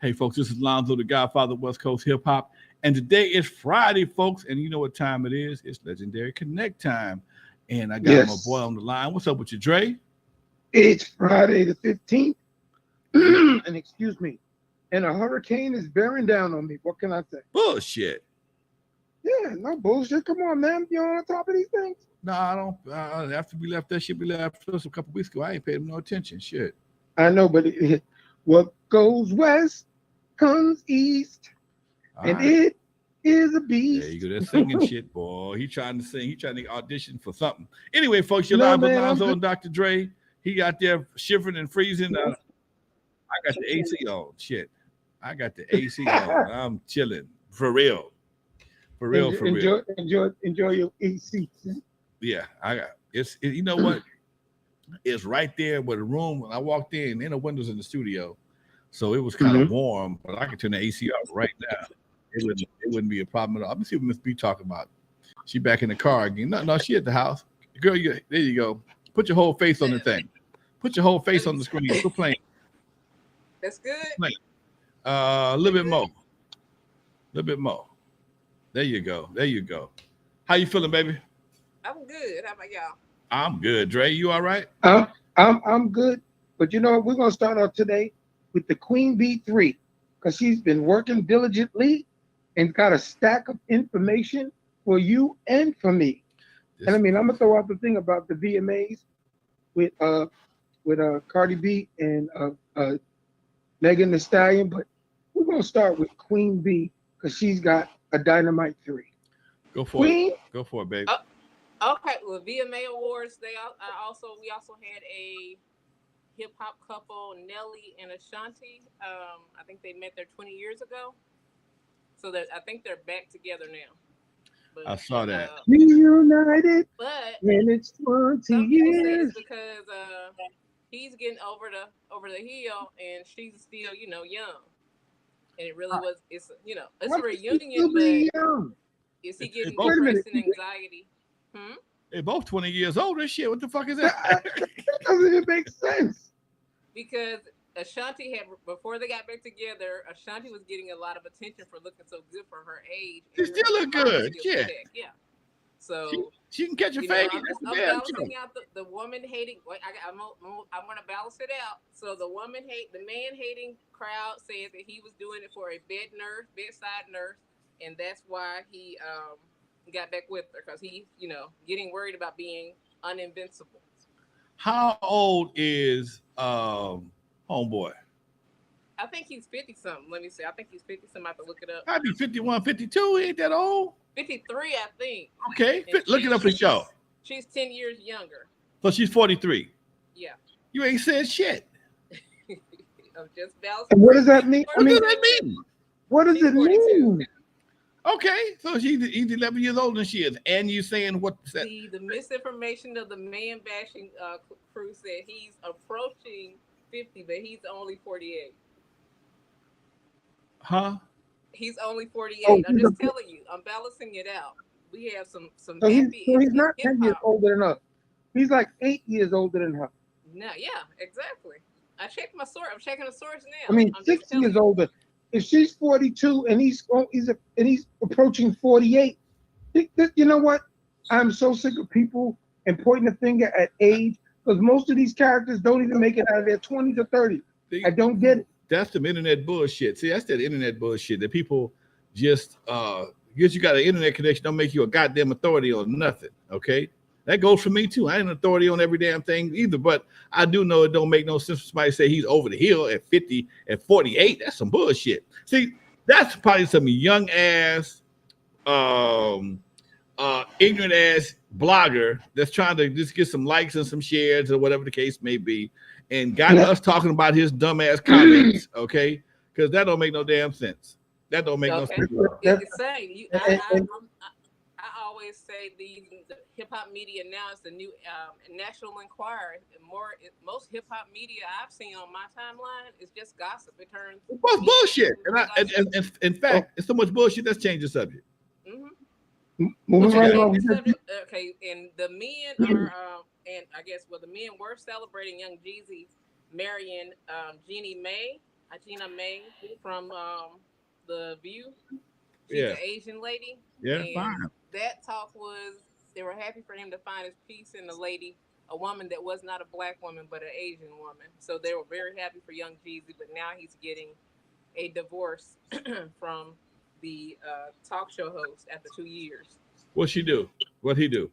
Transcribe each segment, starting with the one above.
Hey, folks, this is Lonzo, the Godfather of West Coast Hip Hop. And today is Friday, folks. And you know what time it is? It's Legendary Connect time. And I got my boy Yes, on the line. What's up with you, Dre? it's Friday the 15th. Yeah. And excuse me. And a hurricane is bearing down on me. What can I say? Bullshit. Yeah, no bullshit. Come on, man. You're on top of these things. No, I don't. After we left that shit, we left us a couple weeks ago. I ain't paid him no attention. Shit. I know, but what goes west comes east, All and right. it is a There you beast. go. That singing shit, boy. He trying to sing. He trying to audition for something. Anyway, folks, you're No, live with man, I'm Lonzo just and Dr. Dre. He out there shivering and freezing. I got the AC on. Shit. I got the AC on. I'm chilling. For real. For real, for real. enjoy your AC. Yeah. I got you know what? It's right there where the room when I walked in the windows in the studio. So it was kind of Mhm. warm, but I can turn the AC off right now. It wouldn't be a problem at all. Let me see what Miss B talking about. She back in the car again. No, she at the house. Girl, there you go. Put your whole face on the thing. Put your whole face on the screen. Quit playing. That's good. Playing. A little bit more. A little bit more. There you go. There you go. How you feeling, baby? I'm good. How about y'all? I'm good. Dre, you all right? I'm good, but you know what? We're gonna start off today with the Queen Bee 3 because she's been working diligently and got a stack of information for you and for me. And I This, mean, I'm gonna throw out the thing about the VMAs with Cardi B and Megan Thee Stallion, but we're gonna start with Queen Bee because she's got a dynamite 3. go for it. Queen, Go for it, baby. Okay. Well, VMA Awards. We also had a hip hop couple, Nelly and Ashanti. I think they met there 20 years ago. So that I think they're back together now. But I saw that. reunited but when it's 20 some people say it's years. because he's getting over the hill and she's still young. And it really was. It's Why a does she reunion, still but be young? is he They getting both Wait a minute. depressed and anxiety? Hmm? they both 20 years old. This shit. What the fuck is That, that? that doesn't even make sense. Because Ashanti had before they got back together, Ashanti was getting a lot of attention for looking so good for her age, She and her still look body good. still Shit. intact. Yeah. She, So she can catch a fade. That's the I'm damn balancing truth. out the woman hating. I'm gonna balance it out. So the man hating crowd said that he was doing it for a bedside nurse, and that's why he got back with her because he getting worried about being uninvincible. How old is homeboy? I think he's 50 something. Let me see. I think he's 50 something. I have to look it up. I'd be 51, 52. Ain't that old? 53, I think. Okay. And Look it up for show. she's 10 years younger. So she's 43. Yeah. You ain't said shit. I'm just balancing. And what does that mean? I What does mean, that mean? what does She's it 42. mean? Okay. So he's 11 years older than she is. And you saying what that? The misinformation of the man bashing crew said he's approaching 50, but he's only 48. Huh? He's only Oh, 48. I'm just telling you. I'm balancing it out. We have some so happy he's not hip 10 years hop. older than us. He's like 8 years older than her. No, yeah, exactly. I checked my source. I'm checking the source I now. mean, I'm just 6 telling years you. older. If she's 42 and he's approaching 48, you know what? I'm so sick of people and pointing the finger at age because most of these characters don't even make it out of their 20s or 30s. I don't get it. That's some internet bullshit. See, that's that internet bullshit that people just because you got an internet connection don't make you a goddamn authority on nothing. Okay. That goes for me too. I ain't an authority on every damn thing either, but I do know it don't make no sense for somebody to say he's over the hill at 50 at 48. That's some bullshit. See, that's probably some young ass um ignorant ass blogger that's trying to just get some likes and some shares or whatever the case may be, and got us talking about his dumbass comments, okay? Because that don't make no damn sense. That don't make no Okay. sense. It's saying And- and- I always say the hip hop media now is the new National Enquirer. Most hip hop media I've seen on my timeline is just gossip. It turns What's media bullshit? into gossip. And in fact, it's so much bullshit. Let's change the subject. Mhm. Moving What you right got? along. Okay, and the men are, and I guess the men were celebrating Young Jeezy marrying Jeannie Mae. N.W.A from The View. She's Yeah. an Asian lady. Yeah, And fine. that talk was they were happy for him to find his peace in a woman that was not a black woman but an Asian woman. So they were very happy for young Jeezy, but now he's getting a divorce from the talk show host after 2 years. What she do? What he do?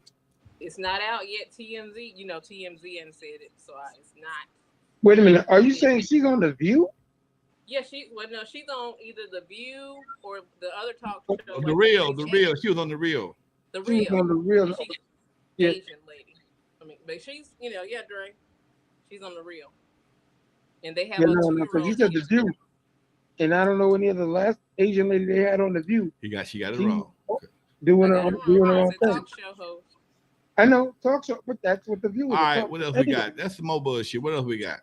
It's not out yet. TMZ, TMZ hadn't said it, so it's not. Wait a minute. Are you saying she's on The View? Yeah, she's on either The View or the other talk show. The real. She was on the real. The She was Real. on The Real. And she's Yeah. Asian lady. I mean, but she's, yeah, Dre. She's on The Real. And they have Yeah, a no, 2-year-old. because you said The View. And I don't know any of the last Asian lady they had on The View. She got it She- wrong. Doing her I own it's a thing. talk show host. I know, talk show, but that's what The View is. All right, what else we got? That's some more bullshit. What else we got?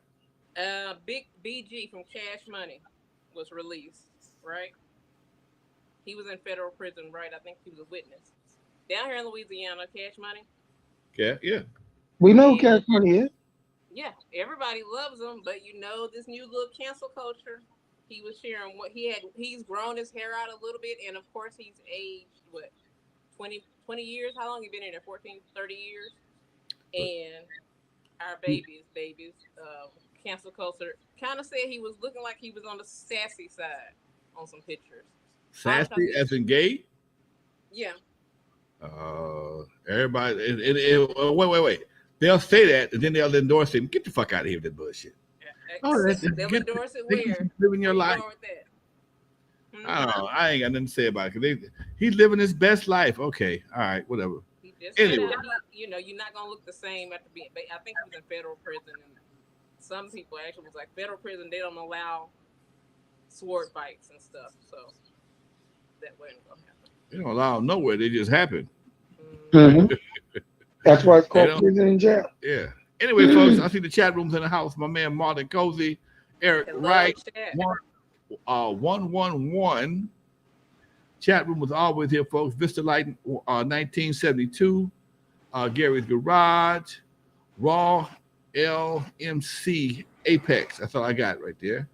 Big BG from Cash Money was released, right? He was in federal prison, right? I think he was a witness. Down here in Louisiana, Cash Money. Yeah. We know who Cash Money is. Yeah, everybody loves him, but this new little cancel culture. He was sharing what he had. He's grown his hair out a little bit, and of course, he's aged, 20 years? How long he been in there? 14, 30 years? And our babies, cancel culture, kind of said he was looking like he was on the sassy side on some pictures. Sassy as in gay? Yeah. Everybody, wait. They'll say that, and then they'll endorse him. Get the fuck out of here with that bullshit. They'll endorse it where? Living your life. I don't know. I ain't got nothing to say about it because he's living his best life. Okay, all right, whatever. He just Anyway. you're not gonna look the same after being. I think he was in federal prison, and some people actually was like federal prison. They don't allow sword fights and stuff, so that wasn't gonna happen. They don't allow them nowhere. They just happen. Mm-hmm. That's why it's called prison and jail. Yeah. Anyway, folks, I see the chat rooms in the house. My man Martin Cozy, Eric Hello, Wright, chat. 111. Chat room was always here, folks. Vista Light 1972. Gary's Garage. Raw LMC Apex. That's all I got right there.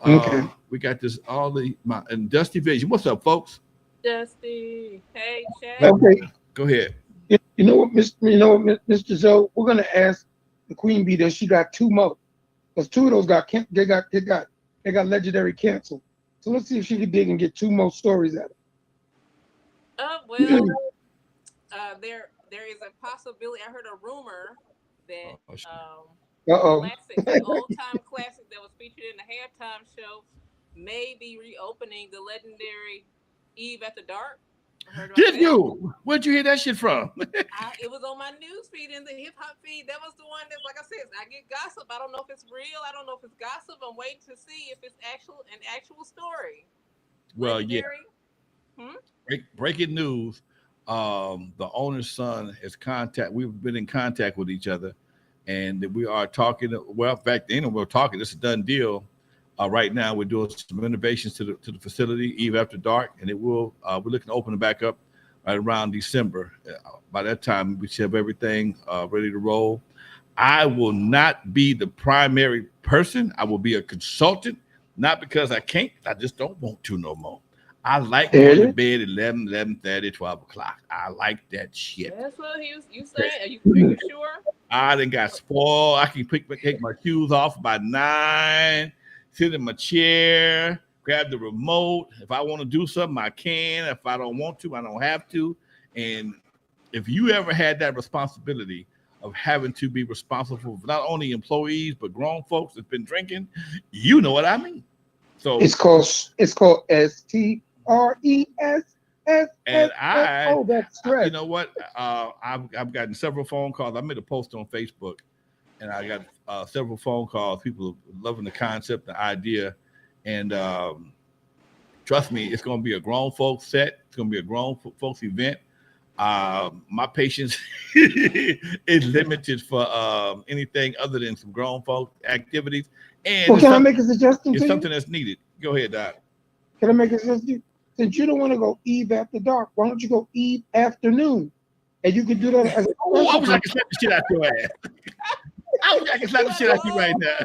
Okay. We got this and Dusty Vision. What's up, folks? Dusty. Hey, chat. Okay. Go ahead. You know what, Mr. Zoe? We're gonna ask the Queen Bee that she got 2 more, because 2 of those got legendary canceled. So let's see if she can dig and get 2 more stories out of it. There is a possibility. I heard a rumor that Uh-oh. old time classic that was featured in the halftime show may be reopening, the legendary Eve After Dark. Did you? Where'd you hear that shit from? It was on my news feed in the hip hop feed. That was the one that's, like I said, I get gossip. I don't know if it's real. I don't know if it's gossip. I'm waiting to see if it's an actual story. Well, legendary. Breaking news. The owner's son has we've been in contact with each other, and we are talking. Well, back then we were talking. It's a done deal. Right now we're doing some renovations to the facility, Eve After Dark, and we're looking to open it back up right around December. By that time, we should have everything ready to roll. I will not be the primary person. I will be a consultant, not because I can't. I just don't want to no more. I like going to bed at 11, 11:30, 12 o'clock. I like that shit. That's what you saying? Are you sure? I done got spoiled. I can take my shoes off by 9, sit in my chair, grab the remote. If I want to do something, I can. If I don't want to, I don't have to. And if you ever had that responsibility of having to be responsible for not only employees, but grown folks that's been drinking, you know what I mean. So it's called STRESS. And that's stress. You know what? I've gotten several phone calls. I made a post on Facebook, and I got several phone calls. People loving the concept, the idea, and trust me, it's going to be a grown folks set. It's going to be a grown folks event. My patience is limited for anything other than some grown folks activities. And well, can I make a suggestion? It's something that's needed. Go ahead, Doc. Can I make a suggestion? Since you don't want to go Eve After Dark, why don't you go Eve Afternoon? And you can do that as I wish I could slap the shit out your ass. I wish I could slap the shit out you right now.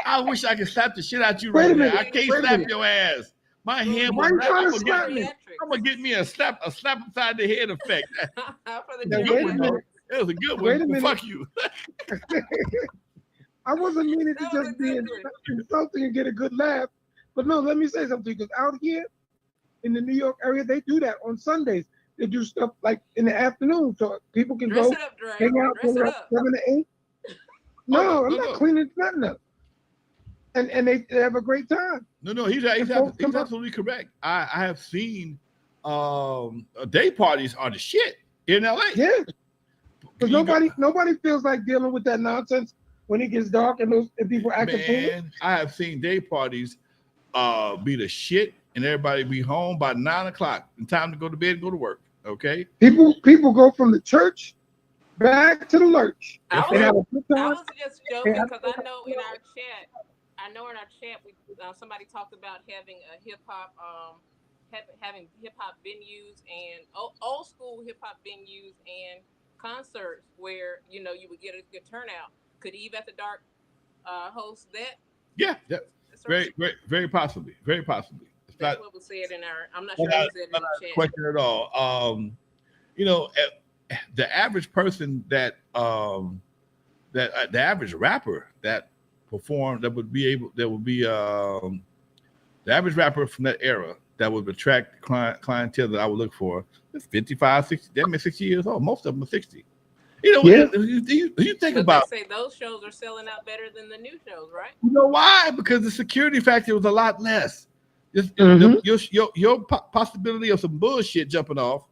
I wish I could slap the shit out you Wait right a now. minute, I can't wait a slap minute. your ass. My hand Why will you not. trying I'm to gonna slap me? get me a slap upside the head effect. For the That was a Now, good wait a one, geriatrics. though. minute. It was a good Wait one. a minute. Fuck you. I wasn't meaning to That was a just be good one. insulting and get a good laugh. But no, let me say something, because out here in the New York area, they do that on Sundays. They do stuff like in the afternoon, so people can Dress go it up, Dre. hang out Dress till it about up. 7 to 8. No, I'm not cleaning nothing up. And they have a great time. No, he's And folks come up. absolutely correct. I have seen day parties are the shit in LA. Yeah, because You go- nobody feels like dealing with that nonsense when it gets dark and people acting foolish. Man, I have seen day parties be the shit, and everybody be home by 9 o'clock. And time to go to bed and go to work. Okay. People go from the church back to the lurch I and have was, a good I time. was just joking because I know in our chat, we somebody talked about having a hip hop, having hip hop venues and old school hip hop venues and concerts where you would get a good turnout. Could Eve After Dark host that? Yeah. Very possibly. Very possibly. It's That's not, what was said in our. I'm not sure who said it in not the a chat. question at all. The average person that the average rapper that performed the average rapper from that era that would attract clientele that I would look for is 55, 60, damn near 60 years old. Most of them are 60. Yeah. You think But about, they say those shows are selling out better than the new shows, right? you know why? Because the security factor was a lot less. Your possibility of some bullshit jumping off.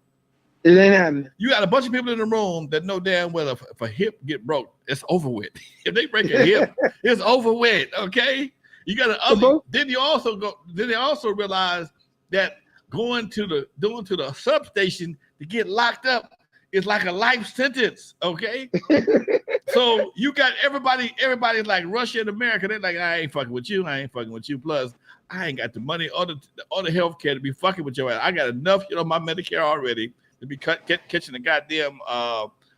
It ain't happening. You got a bunch of people in the room that know damn well if a hip get broke, it's over with. If they break a hip, it's over with. Okay, you got to Then you also go. Then they also realize that going to the substation to get locked up is like a life sentence. Okay, so you got everybody like Russia and America. They're like, I ain't fucking with you. I ain't fucking with you. Plus, I ain't got the money or the health care to be fucking with your ass. I got enough, my Medicare already to be catching the goddamn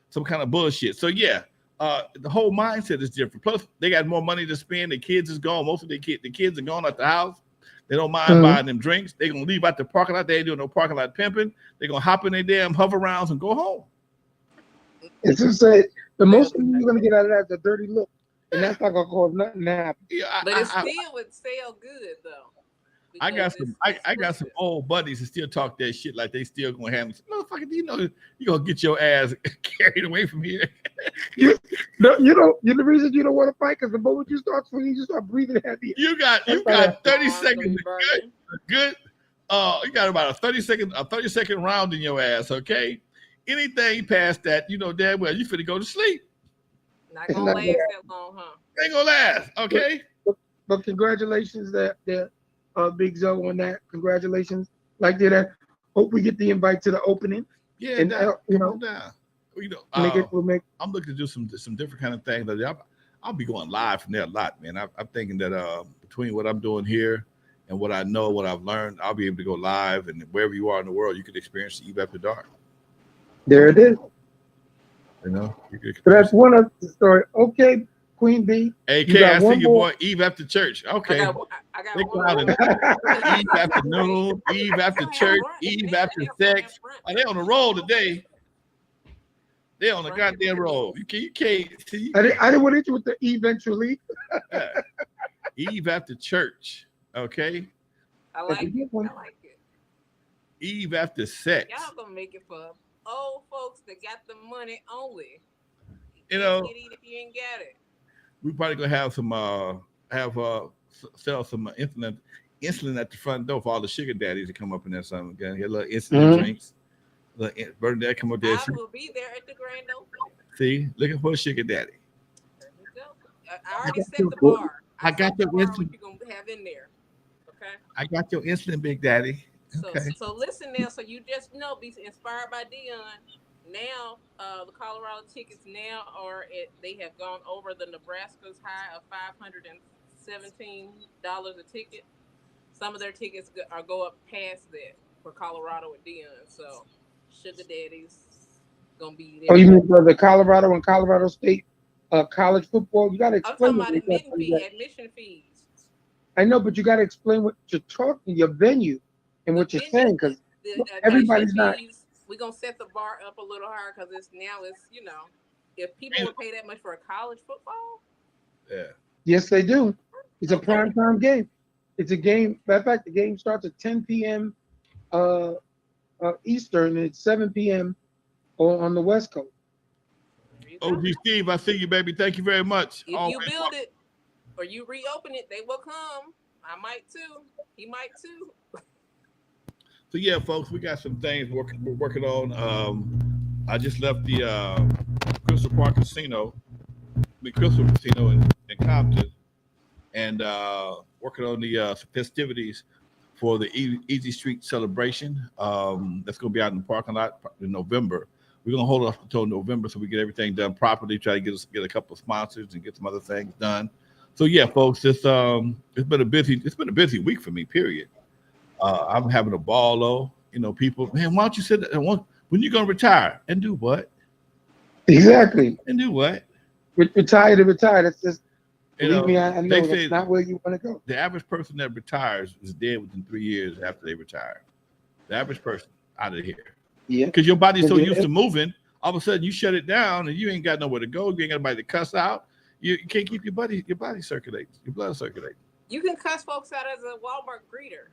some kind of bullshit. So yeah, the whole mindset is different. Plus, they got more money to spend. The kids is gone. Most of the kids are gone out the house. They don't mind buying them drinks. They're gonna leave out the parking lot. They ain't doing no parking lot pimping. They're gonna hop in their damn hover rounds and go home. It's just say the most thing you're gonna get out of that is a dirty look, and that's not gonna cause nothing to happen. Yeah, but it still would sell good though. I got some old buddies that still talk that shit like they still gonna have me. Motherfucker, you gonna get your ass carried away from here. The reason you don't want to fight because the moment you start swinging, you start breathing heavy. You got 30 seconds. Good. You got about a 30-second round in your ass. Okay. Anything past that, damn well you finna go to sleep. Not gonna last that long, huh? Ain't gonna last. Okay. But congratulations, that Big Zoe on that. Congratulations. Like that. Hope we get the invite to the opening. Yeah, and down. We'll make. I'm looking to do some different kind of things. I'll be going live from there a lot, man. I'm thinking that between what I'm doing here and what I know, what I've learned, I'll be able to go live, and wherever you are in the world, you could experience the Eve After Dark. There it is. So that's one of the story. Okay, Queen B. AK, I see your boy Eve After Church. Okay. I got one. Eve afternoon, Eve after church, Eve after sex. Oh, they on the roll today. They on the goddamn roll. You can't see. I didn't want to hit you with the eventually. Yeah. Eve after church. Okay. I like it. Eve after sex. Y'all gonna make it for old folks that got the money only. You know, get it if you ain't got it. We probably gonna have some sell some insulin at the front door for all the sugar daddies to come up in there. Something again, get a little insulin drinks. Bernadette come up there. I will be there at the grand opening. See, looking for a sugar daddy. There you go. I already set the bar. I got your insulin. What you gonna have in there? Okay. I got your insulin, Big Daddy. Okay. So listen now. So you just be inspired by Dion. Now, the Colorado tickets now they have gone over the Nebraska's high of $517 a ticket. Some of their tickets go up past that for Colorado and Dion. So Sugar Daddy's gonna be there. Oh, you mean for the Colorado and Colorado State college football. You got to I'm explain talking what about you're admission fees. I know, but you got to explain what you're talking, your venue, and The what you're venue, saying, because the admission everybody's not. fees. We're gonna set the bar up a little higher because it's if people would pay that much for a college football. Yeah. Yes, they do. It's a Okay. prime time game. It's a game. Matter of fact, the game starts at 10 p.m. Uh, Eastern, and it's 7 p.m. on the West Coast. There you go. OG Steve, I see you, baby. Thank you very much. If you build it or you reopen it, they will come. I might too. He might too. So yeah, folks, we got some things we're working on. I just left the Crystal Park Casino, the Crystal Casino in Compton, and working on the festivities for the Easy Street celebration. That's going to be out in the parking lot in November. We're going to hold it up until November so we get everything done properly. Try to get a couple of sponsors and get some other things done. So yeah, folks, it's been a busy week for me. Period. I'm having a ball though. People, man, why don't you sit there? When you gonna retire and do what? Exactly. And do what? Retire to retire. That's just. Believe me, I they know say that's not where you want to go. the average person that retires is dead within 3 years after they retire. The average person out of here. Yeah. Because your body's so used to moving, all of a sudden you shut it down and you ain't got nowhere to go. You ain't got anybody to cuss out. You can't keep your body circulating, your blood circulating. You can cuss folks out as a Walmart greeter.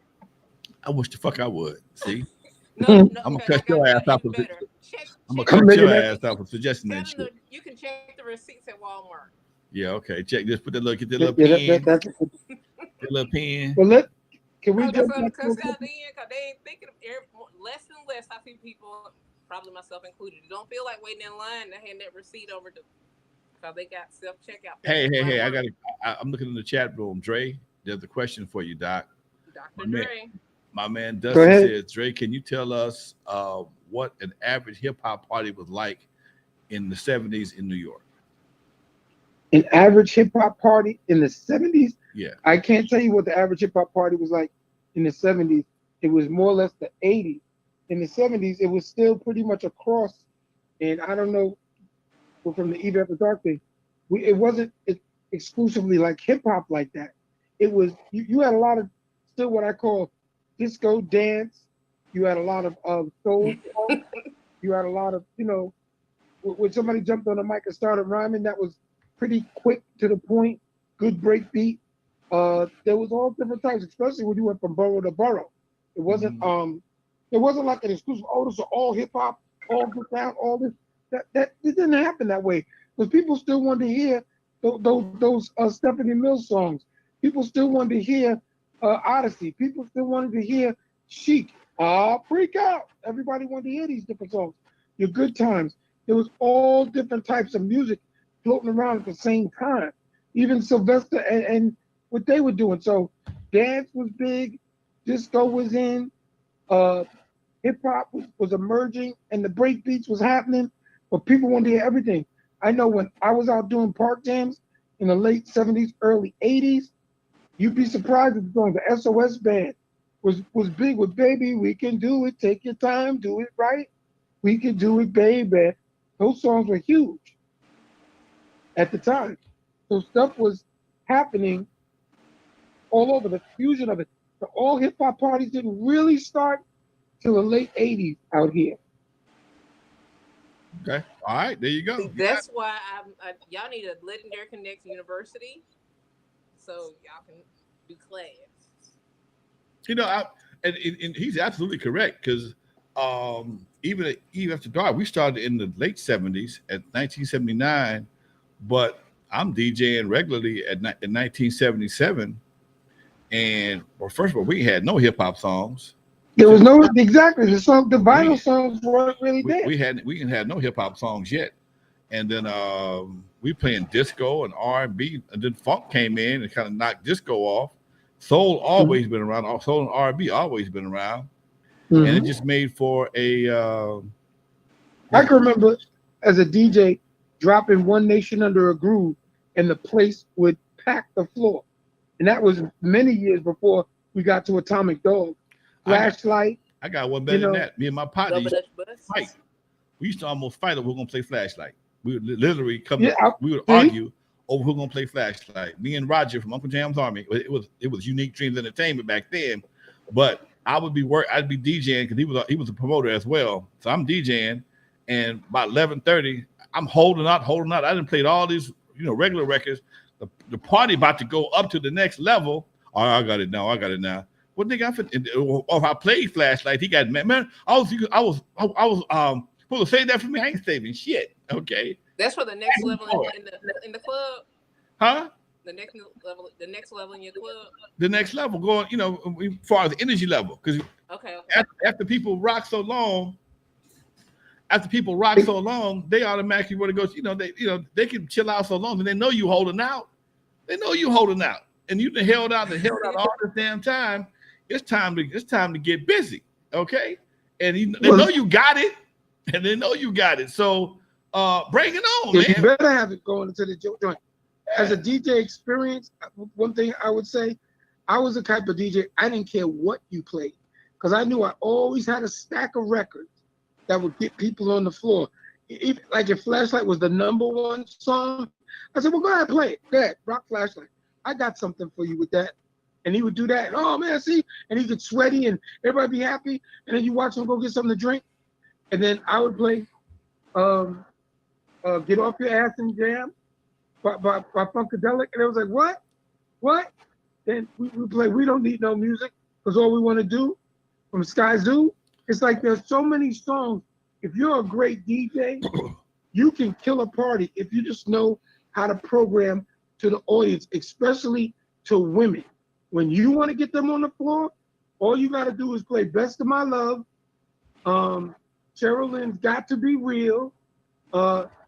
I wish the fuck I would. See? No, I'm gonna cut your ass out for I'm gonna cut your ass out for suggesting that shit. You can check the receipts at Walmart. Yeah, okay. Check this. Put that little, get that little pen. That little pen. Well, can we just cuss out then? Because they ain't thinking of less and less. I see people, probably myself included, don't feel like waiting in line to hand that receipt over to because they got self checkout. Hey! I'm looking in the chat room, Dre. There's a question for you, Doc. Dr. Dre. My man Dustin says, Dre, can you tell us what an average hip hop party was like in the 70s in New York? An average hip hop party in the 70s? Yeah. I can't tell you what the average hip hop party was like in the 70s. It was more or less the 80s. In the 70s, it was still pretty much across. And I don't know, from the Eve After Dark thing, it wasn't exclusively like hip hop like that. It was, you had a lot of still what I call disco dance. You had a lot of soul. You had a lot of, when somebody jumped on the mic and started rhyming, that was pretty quick to the point, good break beat. There was all different types, especially when you went from borough to borough. It wasn't like an exclusive, this is all hip hop, all this down, all this. That it didn't happen that way. Because people still wanted to hear those Stephanie Mills songs. People still wanted to hear Odyssey. People still wanted to hear Chic. Freak Out. Everybody wanted to hear these different songs. Your Good Times. There was all different types of music floating around at the same time. Even Sylvester and what they were doing. So dance was big, disco was in, hip hop was emerging, and the break beats was happening, but people wanted to hear everything. I know when I was out doing park jams in the late 70s, early 80s, you'd be surprised at the song. The SOS band was big with Baby, We Can Do It, Take Your Time, Do It Right, We Can Do It, Baby. Those songs were huge at the time. So stuff was happening all over, the fusion of it. The all hip hop parties didn't really start till the late 80s out here. Okay. All right. There you go. See, that's why y'all need a Legendary Connects University so y'all can do class. And he's absolutely correct because even after dark, we started in the late 70s at 1979, but I'm DJing regularly in 1977. And first of all, we had no hip hop songs. There was no the vinyl songs weren't really there. We had no hip hop songs yet, and then we playing disco and R&B, and then funk came in and kind of knocked disco off. Soul always been around. Soul and R&B always been around, and it just made for a. I can remember as a DJ dropping One Nation Under a Groove, and the place would pack the floor, and that was many years before we got to Atomic Dog. Flashlight. I got one better than that. Me and my partner used to fight. We used to almost fight over who's gonna play Flashlight. We would literally come. Yeah, We would see? argue over who's gonna play Flashlight. Me and Roger from Uncle Jam's Army. It was Unique Dreams Entertainment back then, but I'd be DJing because he was a promoter as well. So I'm DJing, and by 11:30, I'm holding out. I didn't play all these regular records. The party about to go up to the next level. Oh, I got it now. What they got for? Or if I played Flashlight, he got mad. Man, I was supposed to say that for me. I ain't saving shit. Okay. That's for the next level in the club. Huh? The next level in your club. The next level going, as far as the energy level, because okay. After people rock so long, they automatically want to go. They can chill out so long, and they know you holding out. And you've been held out all this damn time. It's time to get busy, okay? And they know you got it, So bring it on, man. You better have it going into the joint. As a DJ experience, one thing I would say, I was the type of DJ, I didn't care what you played, because I knew I always had a stack of records that would get people on the floor. Like if Flashlight was the #1 song, I said, well, go ahead, play it. Go ahead, rock Flashlight. I got something for you with that. And he would do that. Oh, man, see? And he get sweaty and everybody be happy. And then you watch him go get something to drink. And then I would play Get Off Your Ass and Jam by Funkadelic. And it was like, what? Then we play We Don't Need No Music, because all we want to do from Sky Zoo. It's like there's so many songs. If you're a great DJ, you can kill a party if you just know how to program to the audience, especially to women. When you want to get them on the floor, all you got to do is play Best of My Love, Cheryl Lynn's Got to Be Real,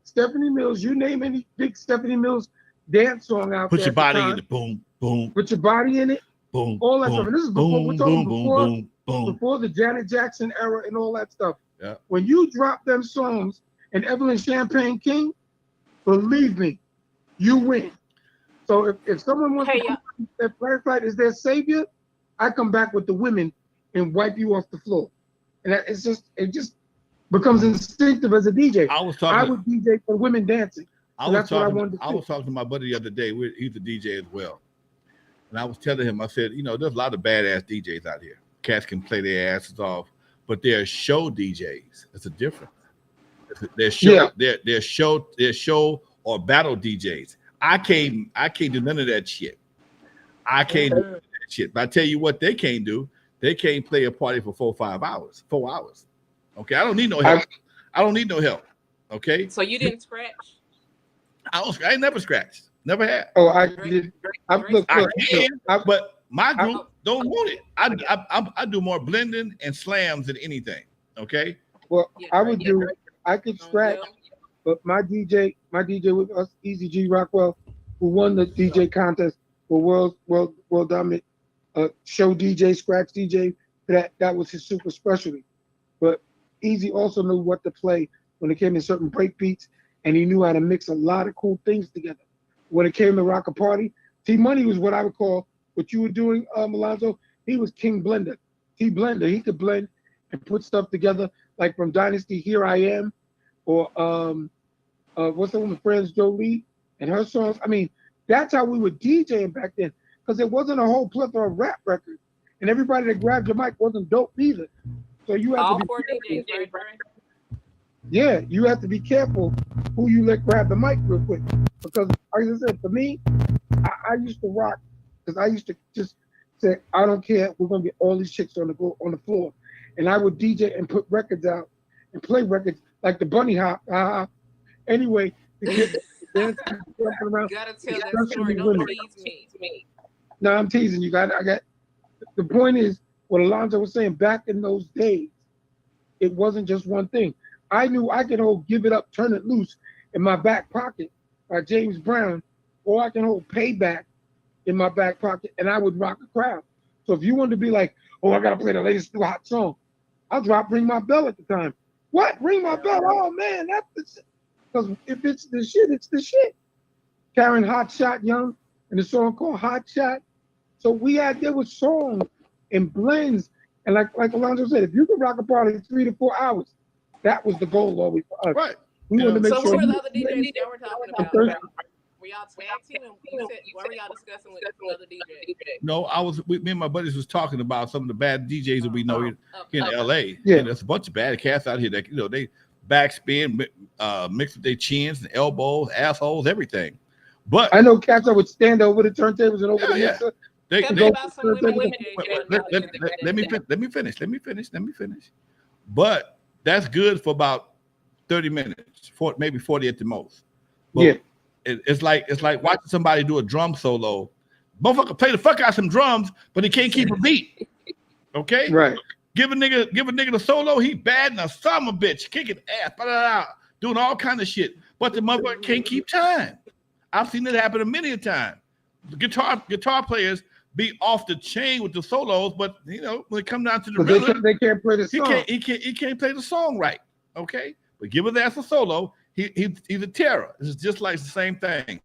Stephanie Mills, you name any big Stephanie Mills dance song out there. Put your body in it, boom, boom. Put your body in it, boom. All that boom, stuff. And this is before, boom, we're talking boom, boom, before the Janet Jackson era and all that stuff. Yeah. When you drop them songs and Evelyn Champagne King, believe me, you win. So if someone wants to come, if Flashlight is their savior, I come back with the women and wipe you off the floor. And it just becomes instinctive as a DJ. I would DJ for women dancing. So that's what I wanted to do. I was talking to my buddy the other day. He's a DJ as well. And I was telling him, I said, there's a lot of badass DJs out here. Cats can play their asses off, but they're show DJs. It's a difference. They're show or battle DJs. I can't do none of that shit. But I tell you what they can't do. They can't play a party for 4 hours. Okay, I don't need no help. Okay. So you didn't scratch? I ain't never scratched. Never had. Oh, I did. But my group don't want it. I do more blending and slams than anything. Okay. Well, I could scratch, but my DJ with us, Easy G Rockwell, who won the DJ contest for world dominant show DJ, scratch DJ. That was his super specialty. But Easy also knew what to play when it came to certain break beats, and he knew how to mix a lot of cool things together. When it came to rock a party, T Money was what I would call what you were doing, Lonzo. He was King Blender. He could blend and put stuff together, like from Dynasty Here I Am, or what's the one with Friends Jolie and her songs. I mean, that's how we were DJing back then, because there wasn't a whole plethora of rap records, and everybody that grabbed your mic wasn't dope either. So you had to be DJs, right? Yeah, you have to be careful who you let grab the mic real quick, because like I said, for me, I used to rock because I used to just say, I don't care, we're gonna get all these chicks on the floor, and I would DJ and put records out and play records like the bunny hop. Anyway, to get dancing around. You gotta tell that story. Don't tease me. No, I'm teasing you. I got. The point is, what Alonzo was saying, back in those days, it wasn't just one thing. I knew I could hold Give It Up, Turn It Loose in my back pocket by James Brown, or I can hold Payback in my back pocket, and I would rock a crowd. So if you wanted to be like, oh, I gotta play the latest new hot song, I'll drop Ring My Bell at the time. What? Ring My Bell? Oh man, that's because if it's the shit, it's the shit. Karen Hot Shot Young and the song called Hot Shot. So there was songs and blends, and like Alonzo said, if you could rock a party 3 to 4 hours, that was the goal always for us. Right. We wanted to make So sure. who are the You, other DJs y'all were talking about? Were y'all tag teaming? You said, what were y'all discussing with other DJs? No, me and my buddies was talking about some of the bad DJs that we know here in LA. Yeah. And there's a bunch of bad cats out here that they backspin, mix with their chins and elbows, assholes, everything. But I know cats that would stand over the turntables and over the mixer. Tell me about some women DJs. Let me finish. But that's good for about 30 minutes, maybe 40 at the most. But yeah. It's like watching somebody do a drum solo. Motherfucker play the fuck out some drums, but he can't keep a beat. Okay? Right. Give a nigga the solo, he bad and a son of a bitch, kicking ass, doing all kind of shit. But the motherfucker can't keep time. I've seen it happen many a time. The guitar players be off the chain with the solos, but when it comes down to the rhythm, they can't play the song. He can't play the song right. Okay? But give his ass a solo, he's a terror. It's just like the same thing.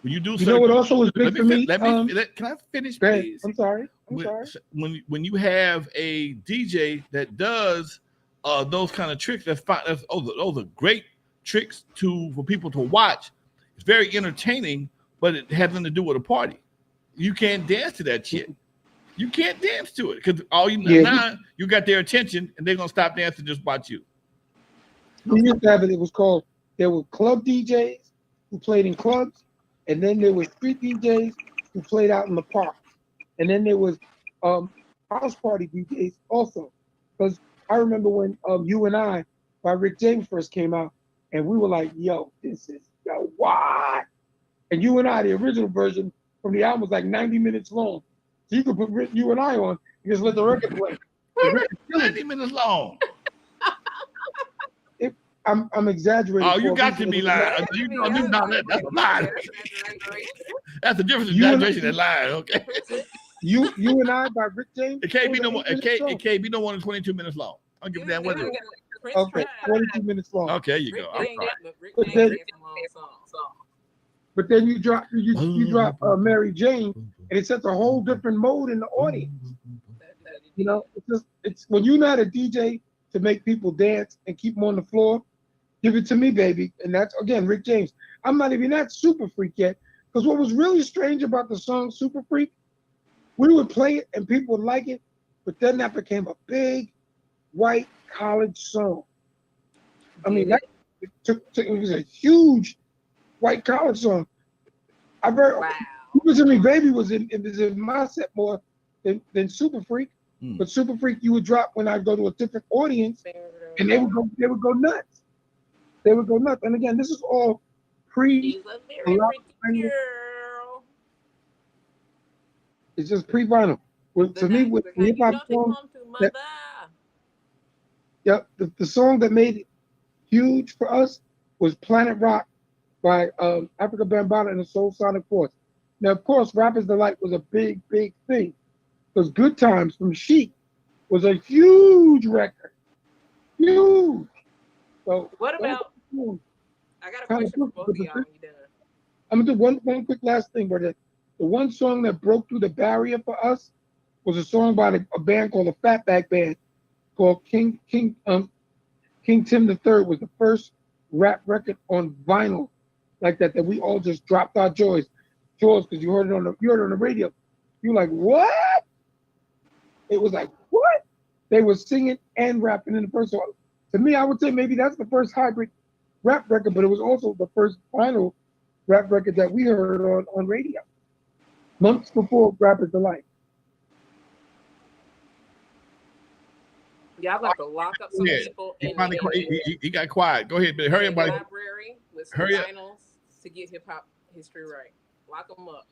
When you do, what also was big for me? Can I finish, please? I'm sorry. When you have a DJ that does those kind of tricks, those are great tricks for people to watch. It's very entertaining, but it has nothing to do with a party. You can't dance to that shit. You can't dance to it because now you got their attention and they're gonna stop dancing and just watch you. We used to have it. It was called. There were club DJs who played in clubs, and then there were street DJs who played out in the park, and then there was house party DJs also. Because I remember when U.N.I. by Rick James first came out, and we were like, "Yo, this is what?" And U.N.I. the original version from the album was like 90 minutes long, so you could put U.N.I. on and just let the record play. 90 minutes long. I'm exaggerating. Oh, you got to be lying. You know that's a lie. That's the difference in exaggeration and lying. Okay. U.N.I. by Rick James. It can't be no more. It can't be no more than 22 minutes long. I'll give you that one. Okay, 22 minutes long. Okay, you go. But then you drop Mary Jane, and it sets a whole different mode in the audience. It's when you're not a DJ to make people dance and keep them on the floor. Give it to me, baby. And that's, again, Rick James. I'm not even that Super Freak yet. Because what was really strange about the song Super Freak, we would play it and people would like it, but then that became a big white college song. I mean, it was a huge white college song. Wow. Give It To Me, Baby was in my set more than Super Freak. But Super Freak you would drop when I go to a different audience, and they would go nuts. They would go nuts. And again, this is all pre. It's just pre-vinyl. To me, with hip hop songs, the song that made it huge for us was Planet Rock by Africa Bambaataa and the Soul Sonic Force. Now, of course, Rapper's Delight was a big, big thing. Because Good Times from Chic was a huge record. Huge. So what about? I got a question for both of y'all when you're done. I'm gonna do one quick last thing, but the one song that broke through the barrier for us was a song by a band called the Fatback Band, called King Tim III. Was the first rap record on vinyl like that we all just dropped our jaws because you heard it on the radio. You're like, what? It was like, what? They were singing and rapping in the first song. To me, I would say maybe that's the first hybrid rap record, but it was also the first vinyl rap record that we heard on radio. Months before Rapper's Delight. Y'all got to lock up some people. He got quiet. Go ahead, but hurry up, buddy. Library with some vinyls to get hip hop history right. Lock them up.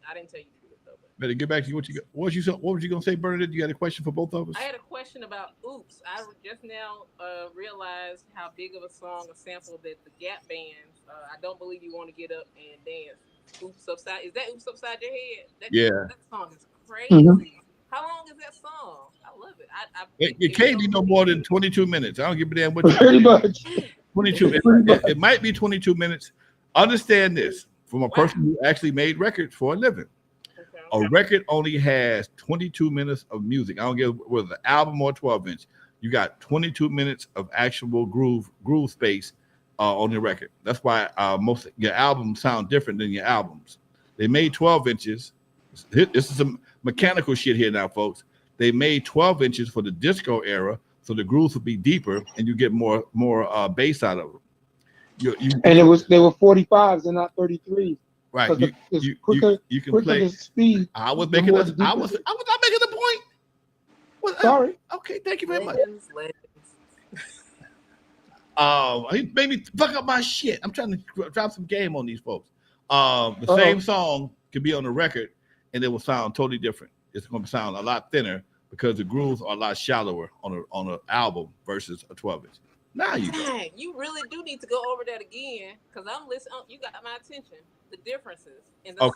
I didn't tell you to do it though. Better get back to what was you gonna say, Bernadette? You got a question for both of us? I had a question about Oops. I just now realized how big of a song, a sample that the Gap bands. I Don't Believe You Want to Get Up and Dance. Oops Upside. Is that Oops Upside Your Head? That song is crazy. Mm-hmm. How long is that song? I love it. It can't be no more than 22 minutes. I don't give a damn what you pretty much 22. It might be 22 minutes. Understand this from a person who actually made records for a living. A record only has 22 minutes of music. I don't give whether it's an album or 12-inch. you got 22 minutes of actual groove space on your record. That's why most of your albums sound different than your albums. They made 12 inches. This is some mechanical shit here now, folks. They made 12 inches for the disco era, so the grooves would be deeper and you get more bass out of them. And they were 45s and not 33s. Right. You can play the speed. I was not making the point. Well, sorry. Okay, thank you very much. Legends. He made me fuck up my shit. I'm trying to drop some game on these folks. The same song could be on the record and it will sound totally different. It's going to sound a lot thinner because the grooves are a lot shallower on an album versus a 12-inch. Now you go. You really do need to go over that again because I'm listening. You got my attention. The differences in the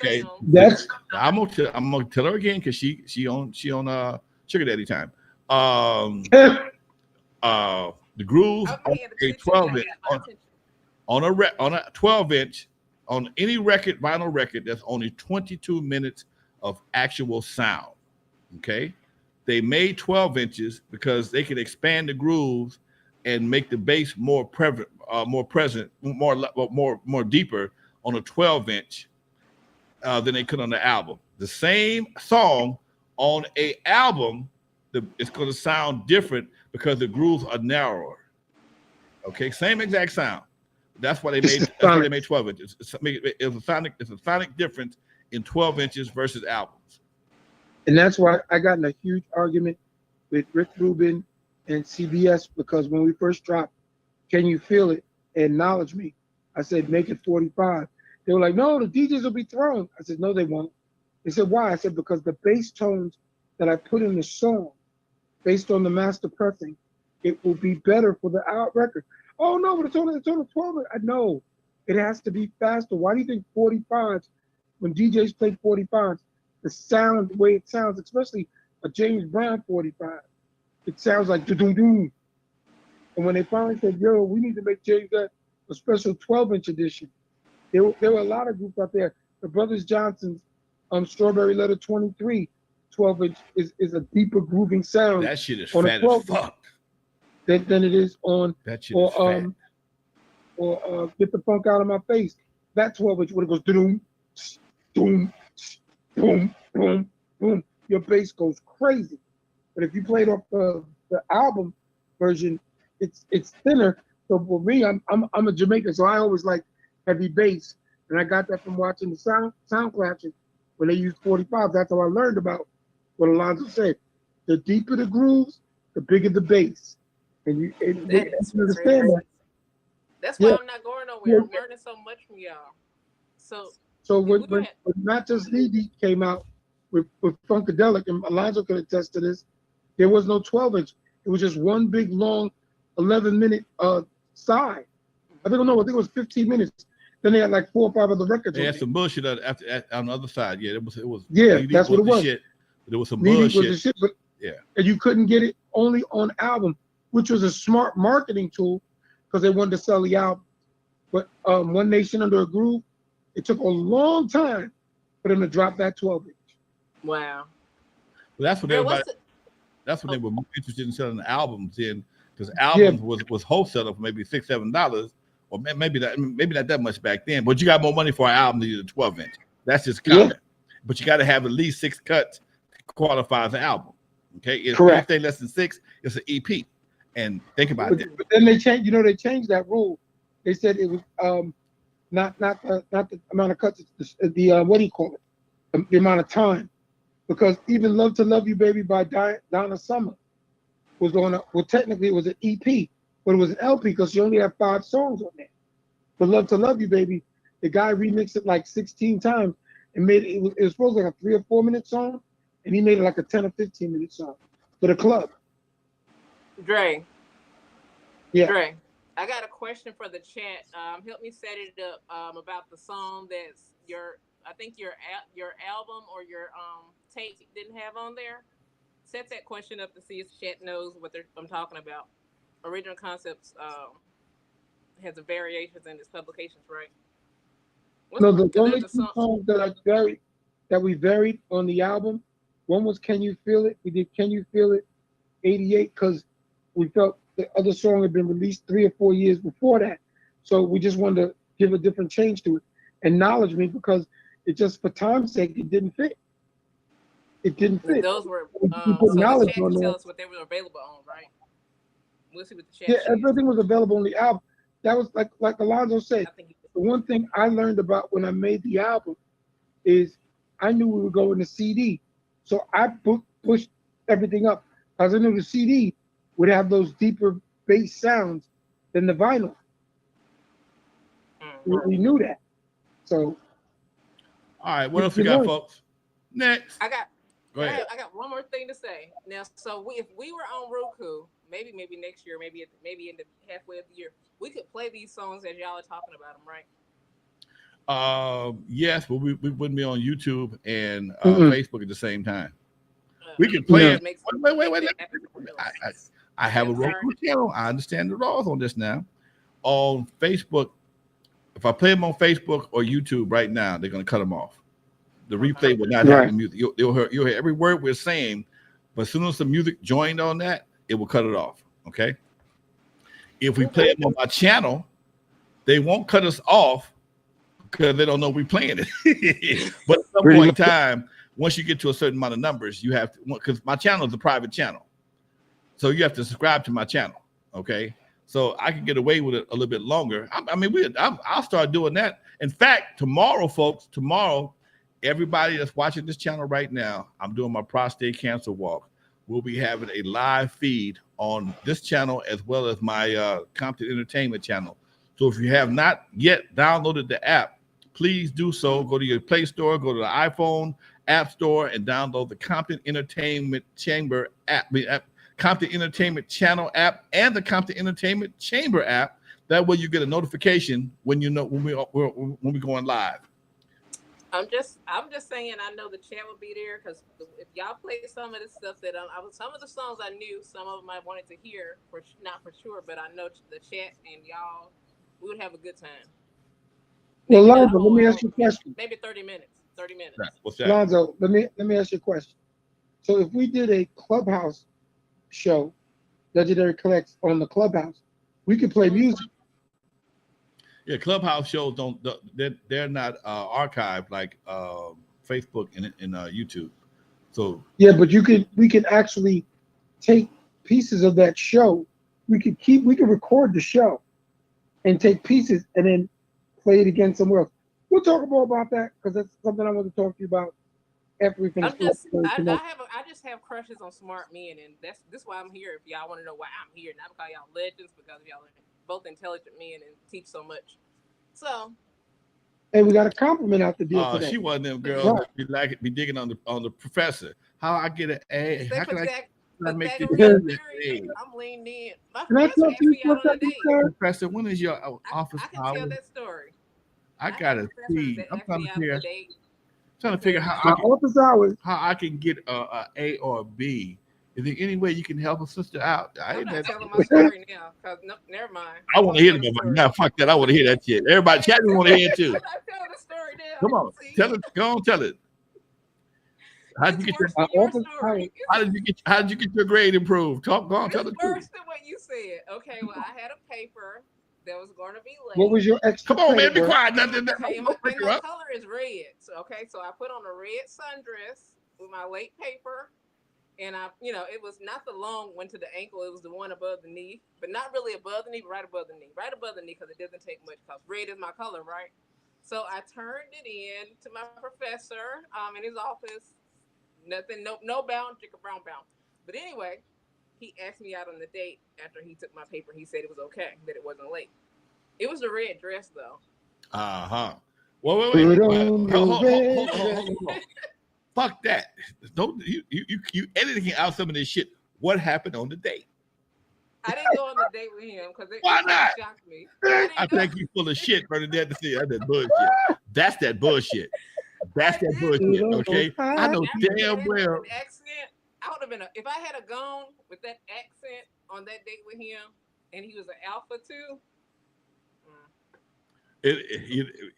sound. I'm gonna tell her again because she on Sugar Daddy time. The grooves on a 12-inch on a 12-inch on any record, vinyl record, that's only 22 minutes of actual sound. Okay, they made 12 inches because they could expand the grooves and make the bass more present, more deeper on a 12-inch than they could on the album. The same song on a album, it's going to sound different because the grooves are narrower. Okay, same exact sound. That's why they made. That's why they made 12 inches. It's a sonic difference in 12 inches versus albums. And that's why I got in a huge argument with Rick Rubin and CBS because when we first dropped, Can You Feel It? Acknowledge Me. I said, make it 45. They were like, no, the DJs will be thrown. I said, no, they won't. They said, why? I said, because the bass tones that I put in the song, based on the master pressing, it will be better for the out record. Oh, no, but it's on 12. I know. It has to be faster. Why do you think 45s, when DJs play 45s, the sound, the way it sounds, especially a James Brown 45, it sounds like do-do-do. And when they finally said, yo, we need to make James that a special 12-inch edition, there were a lot of groups out there. The Brothers Johnson's Strawberry Letter 23, 12-inch is a deeper grooving sound. That shit is fat as fuck. Than it is on, that shit is fat. Or Get the Funk Out of My Face. That 12-inch when it goes doom, doom, boom, boom, boom. Your bass goes crazy. But if you played off the album version, it's thinner. So for me, I'm a Jamaican, so I always like heavy bass, and I got that from watching the sound classes when they used 45. That's how I learned about what Lonzo said. The deeper the grooves, the bigger the bass. And you understand that. That's why I'm not going nowhere. I'm learning so much from y'all. So when Not Just Needy came out with Funkadelic, and Alonzo could attest to this, there was no 12-inch. It was just one big long 11-minute side. I think it was 15 minutes. Then they had like 4 or 5 other records. They had some bullshit on the other side. Yeah, it was. Yeah, that's what it was. Shit. There was some Needy bullshit. Was the shit, but yeah, and you couldn't get it only on album, which was a smart marketing tool because they wanted to sell the album. But One Nation Under a Groove, it took a long time for them to drop that 12-inch. Wow. Well, that's what everybody. That's when they were more interested in selling the albums in, because albums was wholesale for maybe $6-7, or maybe not that much back then. But you got more money for an album than you did a 12-inch. That's just common. Yeah. But you got to have at least 6 cuts to qualify as an album. Okay, if anything less than 6, it's an EP. And think about that. But then they changed. They changed that rule. They said it was not the amount of cuts. The what do you call it? The amount of time. Because even Love to Love You Baby by Donna Summer was on technically it was an EP, but it was an LP because she only had 5 songs on there. But Love to Love You Baby, the guy remixed it like 16 times and made it was supposed to be like a 3 or 4 minute song, and he made it like a 10 or 15 minute song for the club. Dre. Yeah. Dre, I got a question for the chat. Help me set it up about the song that's your album or your tape didn't have on there. Set that question up to see if chat knows what I'm talking about. Original Concepts has the variations in its publications, right? The only 2 songs that we varied on the album, one was Can You Feel It? We did Can You Feel It 88 because We felt the other song had been released 3 or 4 years before that. So we just wanted to give a different change to it. Acknowledge me because it just, for time's sake, it didn't fit. It didn't fit. Those were We put so the knowledge chat on can there. tell us what they were available on, right? We'll see what the chat Yeah, says. everything was available on the album. That was like Alonzo said. I think The one thing I learned about when I made the album is I knew we were going to CD. So I pushed everything up. Because I knew the CD would have those deeper bass sounds than the vinyl. We knew that. So. All right, what else we got, folks? Next. Go ahead. I got one more thing to say. Now, so if we were on Roku, maybe next year, maybe in the halfway of the year, we could play these songs as y'all are talking about them, right? Yes, but we wouldn't be on YouTube and Facebook at the same time. We could play it. Wait. I have a Roku channel. I understand the laws on this now. On Facebook, if I play them on Facebook or YouTube right now, they're going to cut them off. The replay will not have the music. You'll hear every word we're saying, but as soon as the music joined on that, it will cut it off. Okay. If we play it on my channel, they won't cut us off because they don't know we're playing it. But at some point in time, once you get to a certain amount of numbers, you have to, because my channel is a private channel. So you have to subscribe to my channel. Okay. So I can get away with it a little bit longer. I'll start doing that. In fact, tomorrow, folks, everybody that's watching this channel right now, I'm doing my prostate cancer walk. We'll be having a live feed on this channel as well as my Compton Entertainment channel. So if you have not yet downloaded the app, please do so. Go to your Play Store, go to the iPhone App Store, and download the Compton Entertainment Chamber app, Compton Entertainment Channel app, and the Compton Entertainment Chamber app. That way you get a notification when we're going live. I'm just saying. I know the chat will be there because if y'all play some of the stuff that some of the songs I knew, some of them I wanted to hear, not for sure, but I know the chat and y'all, we would have a good time. Well, Lonzo, let me ask you a question. Maybe 30 minutes. 30 minutes. What's that? Lonzo, let me ask you a question. So if we did a Clubhouse show, Legendary Collects on the Clubhouse, we could play music. Yeah, Clubhouse shows they're not archived like Facebook and YouTube. So yeah, but we could actually take pieces of that show. We could record the show and take pieces and then play it again somewhere else. We'll talk more about that because that's something I want to talk to you about after we finish. I just have crushes on smart men, and this why I'm here. If y'all want to know why I'm here, not because y'all legends, because y'all are both intelligent men and teach so much. So, hey, we got a compliment out the deal today. She one of them girls that be digging on the professor. How I get an A? How can I make it? I'm leaned in. My professor asked me out on a date. Professor, when is your office hours? I can tell that story. I gotta see. I'm trying to figure how I can get a A or a B. Is there any way you can help a sister out? I'm not telling my story now, because never mind. I want to hear it. Now, fuck that. I want to hear that shit. Everybody, chat me want to hear it too. I'm not telling the story now. Come on, tell it. Go on, tell it. How did you get your grade improved? Go on, tell the truth. Worse than what you said. Okay, well, I had a paper that was going to be late. What was your extra? Come on, man, be quiet. Nothing. Okay, my color is red. So I put on a red sundress with my late paper. And it was not the long one to the ankle. It was the one above the knee, but not really above the knee, but right above the knee. Right above the knee because it doesn't take much because red is my color, right? So I turned it in to my professor in his office. Nothing, no bound, chicken brown bound. But anyway, he asked me out on the date after he took my paper. He said it was okay, that it wasn't late. It was a red dress, though. Uh-huh. Wait. Hold on. Fuck that. Don't you editing out some of this shit. What happened on the date? I didn't go on the date with him because it shocked me. I think you full of shit, Bernadette, to see that bullshit. That's that bullshit. That's that bullshit, okay? I know damn well. Accent, I would have been if I had a gone with that accent on that date with him, and he was an alpha too.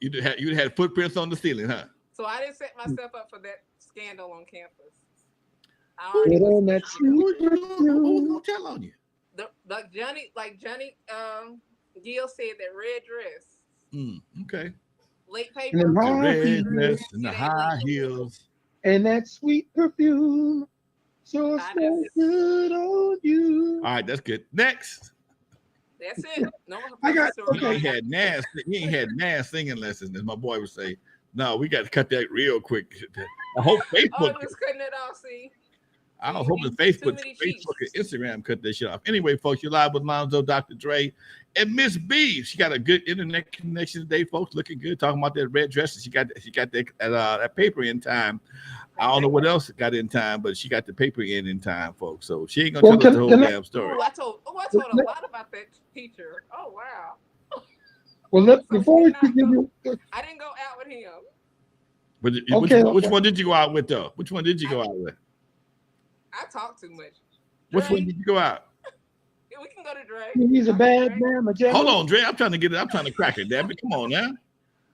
You'd had footprints on the ceiling, huh? So I didn't set myself up for that scandal on campus. Who's gonna tell on you? like Johnny Gill said that red dress, Okay. late And paper, them The high red red heels dress. dress and the It ain't high legal. heels. and that sweet perfume sure I know. smells good on you. All right, that's good. Next. That's it. No I got purpose You okay. ain't had Nas. You ain't had Nas singing lessons, as my boy would say. No, we got to cut that real quick. I hope Oh, Facebook. it was cutting it off. See, I see, hope you that too Facebook, many Facebook Chiefs. and Instagram cut that shit off. Anyway, folks, you're live with Lonzo, Dr. Dre, and Miss B. She got a good internet connection today, folks. Looking good. Talking about that red dress. She got that paper in time. I don't know what else got in time, but she got the paper in time, folks. So she ain't gonna Well, tell us the whole can I, damn story. Ooh, I told a lot about that teacher. Oh wow. well So before she we did not give go. you I didn't go out with him. But okay, which one did you go out with though? Which one did you go out with? I talk too much. Which one Dre, did you go out? we can go to Dre. he's a Dr. bad Dre. man, a Hold gentleman. on, Dre. I'm trying to get it. I'm trying to crack it. Damn it. Come on now.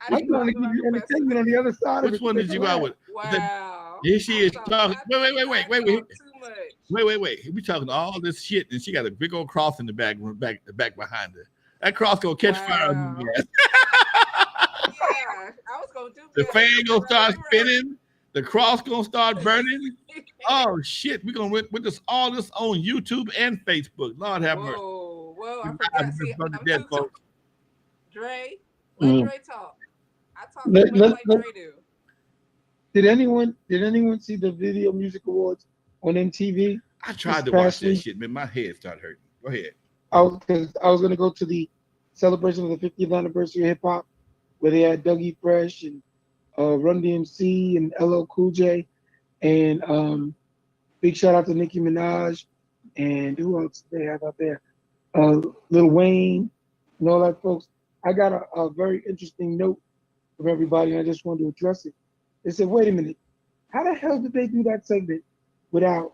I I'm didn't go trying out to with give my you professor. entertainment on the other side of Which it. one did you go out with? Wow. Here she is talking. Wait. I talk too much. Wait. We talking all this shit, and she got a big old cross in the back behind her. That cross gonna catch fire on Wow. you guys. Yeah, I was gonna do The better. fan gonna start Right. spinning. The cross gonna start burning. Oh shit! We're gonna with this all this on YouTube and Facebook. Lord have mercy. Whoa! I You forgot. guys See, are brother I'm dead, too. folks. Dre, let Mm. Dre talk. I talk too much like Dre do. Did anyone see the Video Music Awards on MTV I this tried to watch past that week? shit, man. My head started hurting. Go ahead. I was gonna go to the celebration of the 50th anniversary of hip hop, where they had Dougie Fresh and Run DMC and LL Cool J, and big shout out to Nicki Minaj, and who else they have out there? Lil Wayne and all that folks. I got a very interesting note from everybody, and I just wanted to address it. They said, "Wait a minute, how the hell did they do that segment without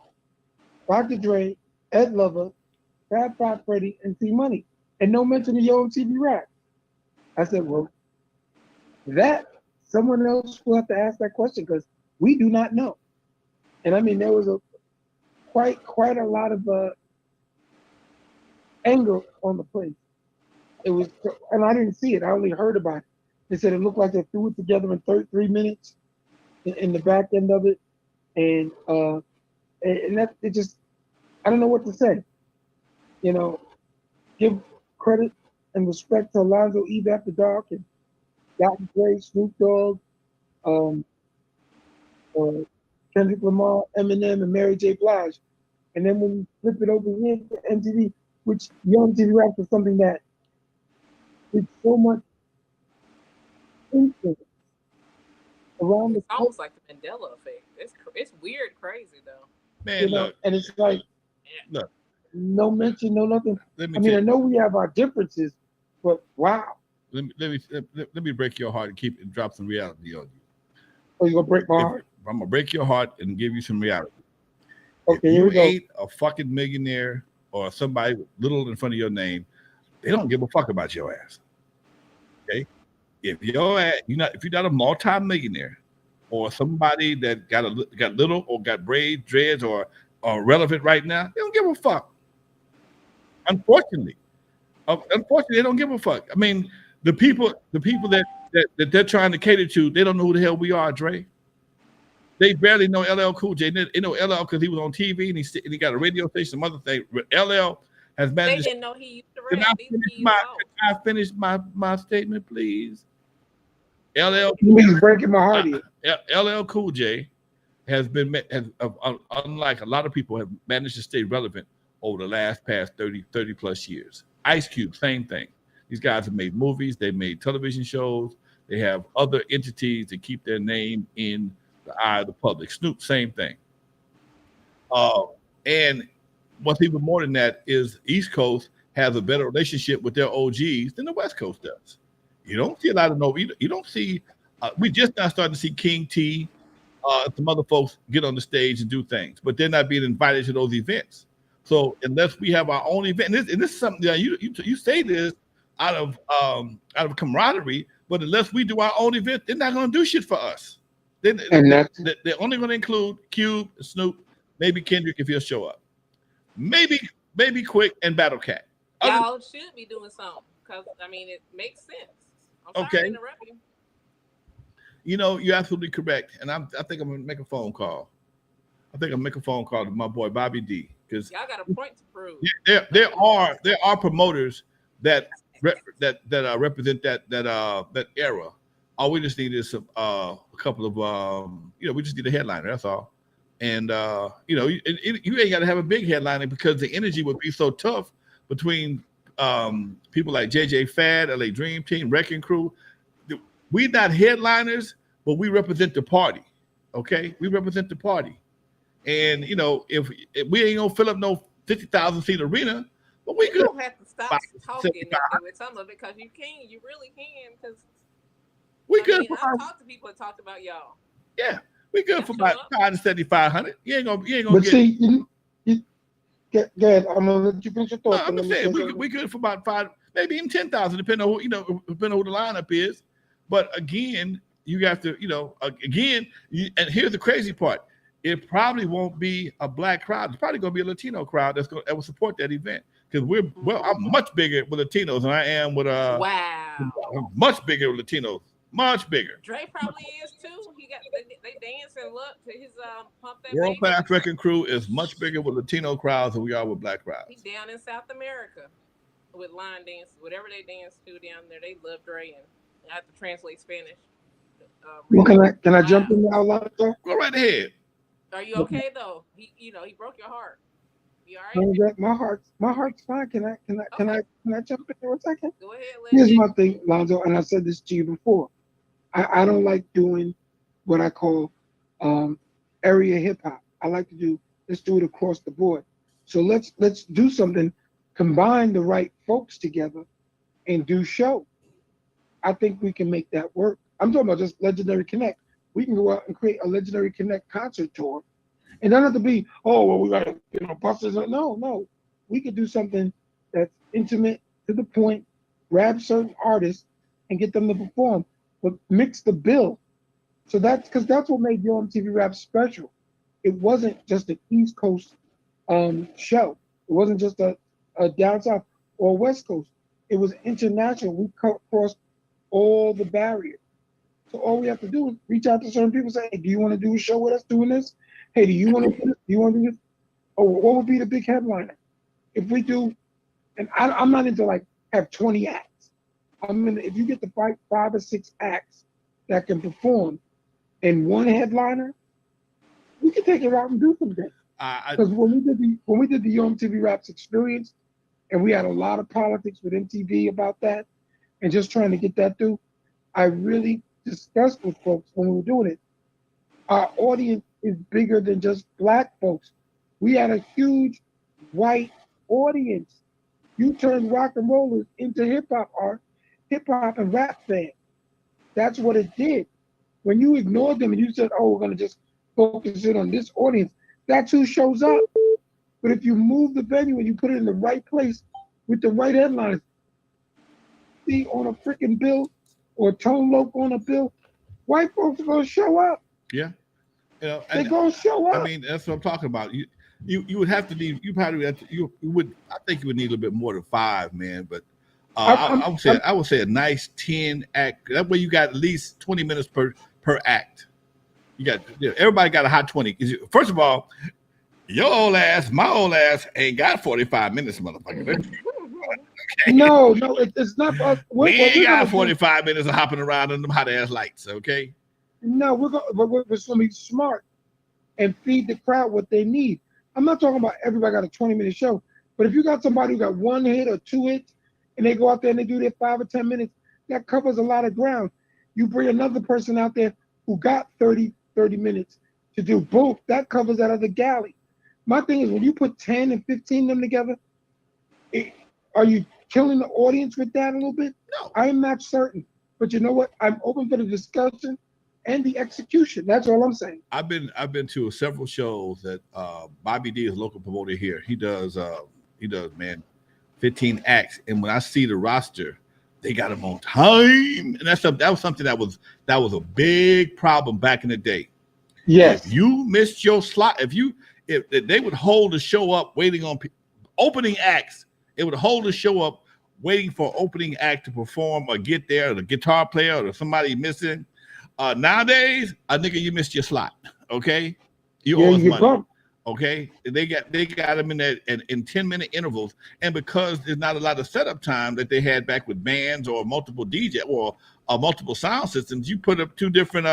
Dr. Dre, Ed Lover, Fab Five Freddy, and C Money, and no mention of Yo MTV Rap?" I said, "Well, that someone else will have to ask that question because we do not know." And I mean, there was a quite a lot of anger on the place. It was, and I didn't see it. I only heard about it. They said it looked like they threw it together in 33 minutes in the back end of it, and that it just, I don't know what to say. You know, give credit and respect to Lonzo Eve After Dark and Dr. Dre, Snoop Dogg, um, uh, Kendrick Lamar, Eminem, and Mary J. Blige. And then when you flip it over here to MTV, which Young MTV Rap is something that did so much influence around the It's culture, almost like the Mandela effect. It's weird, crazy though. Man, look, and it's like look. no mention, no nothing. Let me I mean, tell I you, know we have our differences, but wow, let me break your heart and keep and drop some reality on you. oh, you're gonna break my heart. I'm gonna break your heart and give you some reality. Okay, If here you we go. ain't a fucking millionaire or somebody with little in front of your name, they don't give a fuck about your ass. Okay, if you're not a multi-millionaire or somebody that got little or got braids, dreads, or relevant right now, they don't give a fuck. Unfortunately, they don't give a fuck. I mean, the people that they're trying to cater to, they don't know who the hell we are, Dre. They barely know LL Cool J. They know LL because he was on TV and he got a radio station, some other thing. LL has They managed. didn't know he used to Can rap. These kids lost. I finish my statement, please? LL He's breaking my heart here. LL Cool J has been unlike a lot of people have managed to stay relevant over the past 30 plus years. Ice Cube, same thing. These guys have made movies, they've made television shows, they have other entities that keep their name in the eye of the public. Snoop, same thing. And what's even more than that is East Coast has a better relationship with their OGs than the West Coast does. You don't see a lot of you don't see. We just now starting to see King T, some other folks get on the stage and do things, but they're not being invited to those events. So unless we have our own event, and this is something that you say this out of camaraderie, but unless we do our own event, they're not going to do shit for us. They're only going to include Cube, Snoop, maybe Kendrick if he'll show up. Maybe Baby Quick, and Battle Cat. Y'all should be doing something because I mean it makes sense. I'm sorry Okay. to interrupt you. You know, you're absolutely correct, and I think I'm gonna make a phone call. I think I'm making a phone call to my boy Bobby D because Y'all got a point to prove. there are promoters that represent that era. All we just need is a couple of we just need a headliner. That's all. And you ain't got to have a big headliner because the energy would be so tough between people like JJ Fad, LA Dream Team, Wrecking Crew. We not headliners, but we represent the party. Okay, we represent the party. And if we ain't gonna fill up no 50,000 seat arena, but we You could. don't have to stop talking with some of it because you can. You really can because We I good. mean, I've talked to people and talked about y'all. Yeah, we good for about 5,700. You ain't gonna But get. see, you get. I'm gonna let you finish your thoughts. I'm just saying we good for about 5, maybe even 10,000, depending on depending on who the lineup is. But again, you have to, and here's the crazy part. It probably won't be a black crowd. It's probably going to be a Latino crowd that will support that event because I'm much bigger with Latinos than I am with Wow. much bigger with Latinos, much bigger. Dre probably is too. He got they dance and look to his pump that World baby. Class Wrecking Crew is much bigger with Latino crowds than we are with black crowds. He down in South America with line dance, whatever they dance to down there. They love Dre and I have to translate Spanish. Well, can I jump in now, Lonzo? Go right ahead. Are you okay though? He broke your heart. You all right? My heart's fine. Can I jump in for a second? Go ahead. Here's my thing, Lonzo, and I said this to you before. I don't like doing what I call area hip hop. I like to let's do it across the board. So let's do something, combine the right folks together and do show. I think we can make that work. I'm talking about just Legendary Connect. We can go out and create a Legendary Connect concert tour. And don't have to be, we got buses. No. We could do something that's intimate, to the point, grab certain artists and get them to perform, but mix the bill. So that's what made Yo MTV Rap special. It wasn't just an East Coast show. It wasn't just a down south or West Coast. It was international. We crossed all the barriers. So all we have to do is reach out to certain people, say, hey, do you want to do a show with us doing this? Hey, do you want to do this? Do you want to do this? Or what would be the big headliner? If we do, and I'm not into have 20 acts. If you get the 5 or 6 acts that can perform in one headliner, we can take it out and do something. Because when we did the Yo MTV Raps experience, and we had a lot of politics with MTV about that, and just trying to get that through, I really discussed with folks when we were doing it. Our audience is bigger than just black folks. We had a huge white audience. You turned rock and rollers into hip hop and rap fans. That's what it did. When you ignored them and you said, we're going to just focus in on this audience, that's who shows up. But if you move the venue and you put it in the right place with the right headlines, see on a freaking bill or Tone Loc on a bill, white folks are going to show up. Yeah. They're going to show up. I mean, that's what I'm talking about. You would have to need, I think you would need a little bit more than 5, man. But I would say a nice 10 act. That way you got at least 20 minutes per act. You got everybody got a hot 20. First of all, your old ass, my old ass ain't got 45 minutes, motherfucker. Okay. No, it's not. We ain't got 45 minutes of hopping around in them hot ass lights, okay? No, we're going to be smart and feed the crowd what they need. I'm not talking about everybody got a 20-minute show, but if you got somebody who got 1 hit or 2 hits, and they go out there and they do their 5 or 10 minutes, that covers a lot of ground. You bring another person out there who got 30 minutes to do both, that covers that other galley. My thing is, when you put 10 and 15 of them together, are you killing the audience with that a little bit? No. I'm not certain. But you know what? I'm open for the discussion and the execution. That's all I'm saying. I've been to several shows that Bobby D is a local promoter here. He does 15 acts, and when I see the roster, they got them on time, and that was something that was a big problem back in the day. Yes. If you missed your slot, if they would hold the show up waiting on opening acts. It would hold the show up, waiting for opening act to perform or get there, or the guitar player or somebody missing. Nowadays, I think you missed your slot. Okay, you owe us you money. bumped. Okay, they got them in that in 10-minute intervals, and because there's not a lot of setup time that they had back with bands or multiple DJ or multiple sound systems, you put up two different.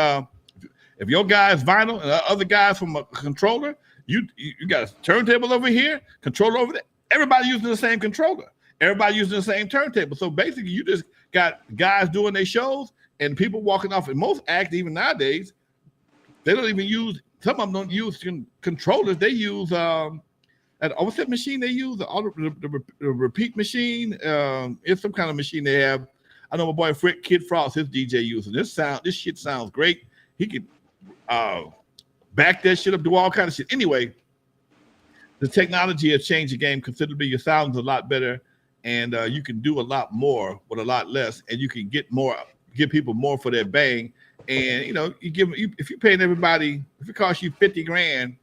If your guy's vinyl and the other guy's from a controller, you got a turntable over here, controller over there. Everybody using the same controller. Everybody using the same turntable. So basically, you just got guys doing their shows and people walking off. And most acts, even nowadays, they don't even use. Some of them don't use controllers. They use what's that machine they use? The repeat machine. It's some kind of machine they have. I know my boy Kid Frost, his DJ using this shit sounds great. He could back that shit up, do all kind of shit. Anyway, the technology has changed the game considerably. Your sound's a lot better, and you can do a lot more with a lot less, and you can give people more for their bang. And if you're paying everybody, if it costs you $50,000,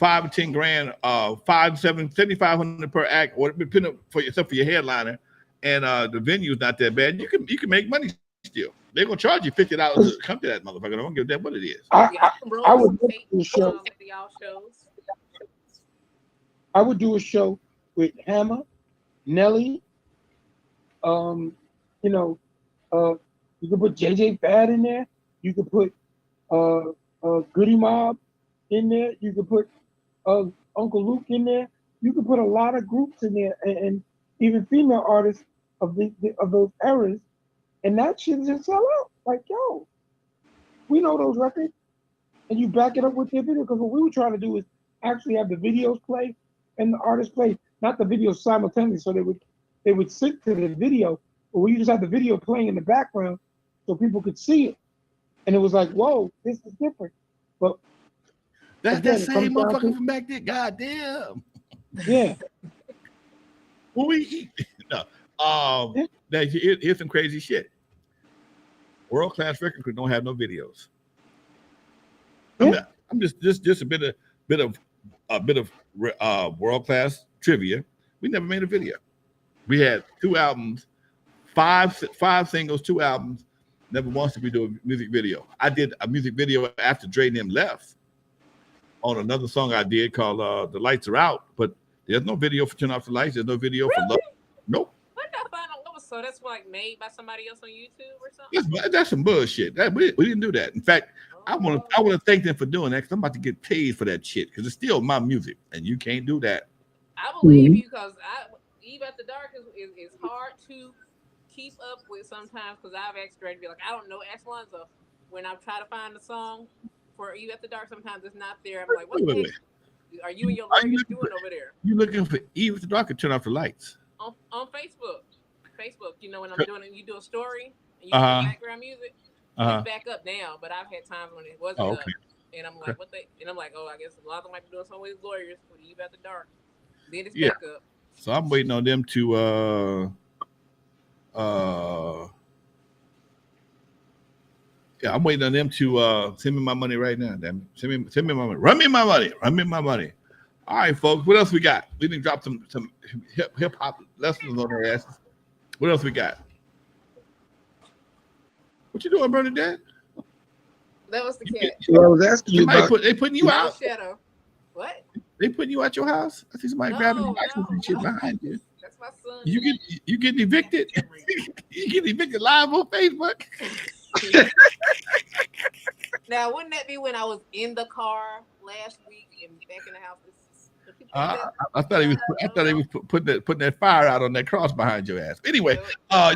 $5 or $10,000, $7,500 per act, or depending for yourself for your headliner, and the venue's not that bad, you can make money still. They're gonna charge you $50 to come to that motherfucker. I don't give a damn what it is. I would do a show. I would do a show with Hammer, Nelly. You could put JJ Bad in there. You could put Goody Mob in there. You could put Uncle Luke in there. You could put a lot of groups in there, and even female artists of those eras, and that shit just sell out. Like, yo, we know those records, and you back it up with their video. Because what we were trying to do is actually have the videos play and the artists play, not the videos simultaneously, so they would sync to the video, but we just had the video playing in the background so people could see it. And it was like, whoa, this is different. But that's again, that same motherfucker from back there. Goddamn. Yeah. What we eat? No. Here's some crazy shit. World class record crew don't have no videos. Yeah. I'm just a bit of world class trivia. We never made a video. We had 2 albums, five singles, 2 albums. Never once did we do a music video. I did a music video after Dre and them left on another song I did called "The Lights Are Out," but there's no video for "Turn Off the Lights." There's no video for "Love." Nope. What the fuck? So that's like made by somebody else on YouTube or something? That's some bullshit. We didn't do that. In fact, I want to thank them for doing that because I'm about to get paid for that shit because it's still my music and you can't do that. I believe you because Eve After Dark is hard to keep up with sometimes because I've asked Dre to be like, I don't know, ask Lonzo. When I try to find a song for Eve After Dark, sometimes it's not there. I'm like, what the heck are you and your lawyers doing over there? You looking for Eve After Dark or Turn Off the Lights? On Facebook. When I'm doing it, you do a story and you do background music. It's back up now, but I've had times when it wasn't up. And I'm like, I guess Lonzo might be doing something with his lawyers for Eve After Dark. Then it's back up. So I'm waiting on them to I'm waiting on them to send me my money right now. Damn it. Send me my money. Run me my money. All right, folks. What else we got? We didn't drop some hip hop lessons on their asses. What else we got? What you doing, Bernadette? That was the cat. I was asking you about. They putting you out? Shadow. What? They putting you out your house? I see somebody grabbing the boxes and shit behind you. That's my son. You get evicted? You get evicted live on Facebook? Now, wouldn't that be when I was in the car last week and back in the house? I thought he was putting that fire out on that cross behind your ass. Anyway,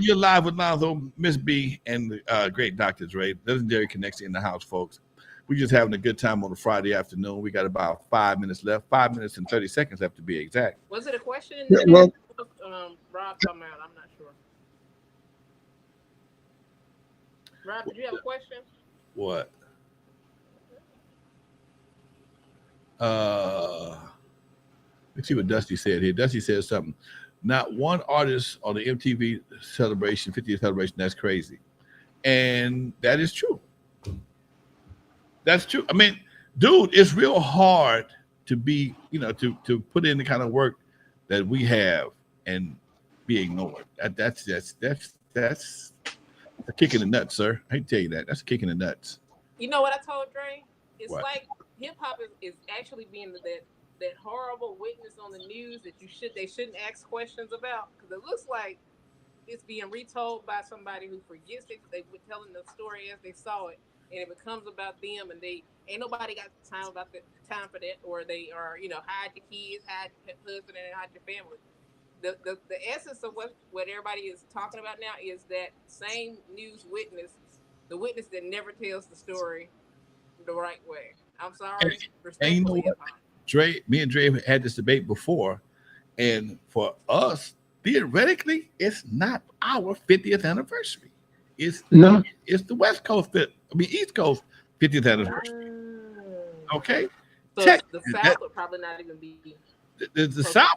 you're live with Lonzo, Miss B, and the great Dr. Dre. Legendary Connection in the house, folks. We're just having a good time on a Friday afternoon. We got about 5 minutes left, 5 minutes and 30 seconds left to be exact. Was it a question? Yeah, well, Rob come out. I'm not sure. Rob, did you have a question? What? Let's see what Dusty said here. Dusty says something. Not one artist on the MTV celebration, 50th celebration, that's crazy. And that is true. That's true. I mean, dude, it's real hard to be, to put in the kind of work that we have and be ignored. That's a kick in the nuts, sir. I hate to tell you that. That's a kick in the nuts. You know what I told Dre? It's What? like hip hop is actually being that horrible witness on the news that they shouldn't ask questions about, because it looks like it's being retold by somebody who forgets they were telling the story as they saw it, and it becomes about them, and they ain't nobody got time for that, or they are hide your kids, hide your husband, and hide your family. The essence of what everybody is talking about now is that same news witness, the witness that never tells the story the right way. I'm sorry, And you know respectfully, what? Me and Dre had this debate before, and for us, theoretically, it's not our 50th anniversary. It's the West Coast, East Coast 50th anniversary. Okay, so the South would probably not even be. The South,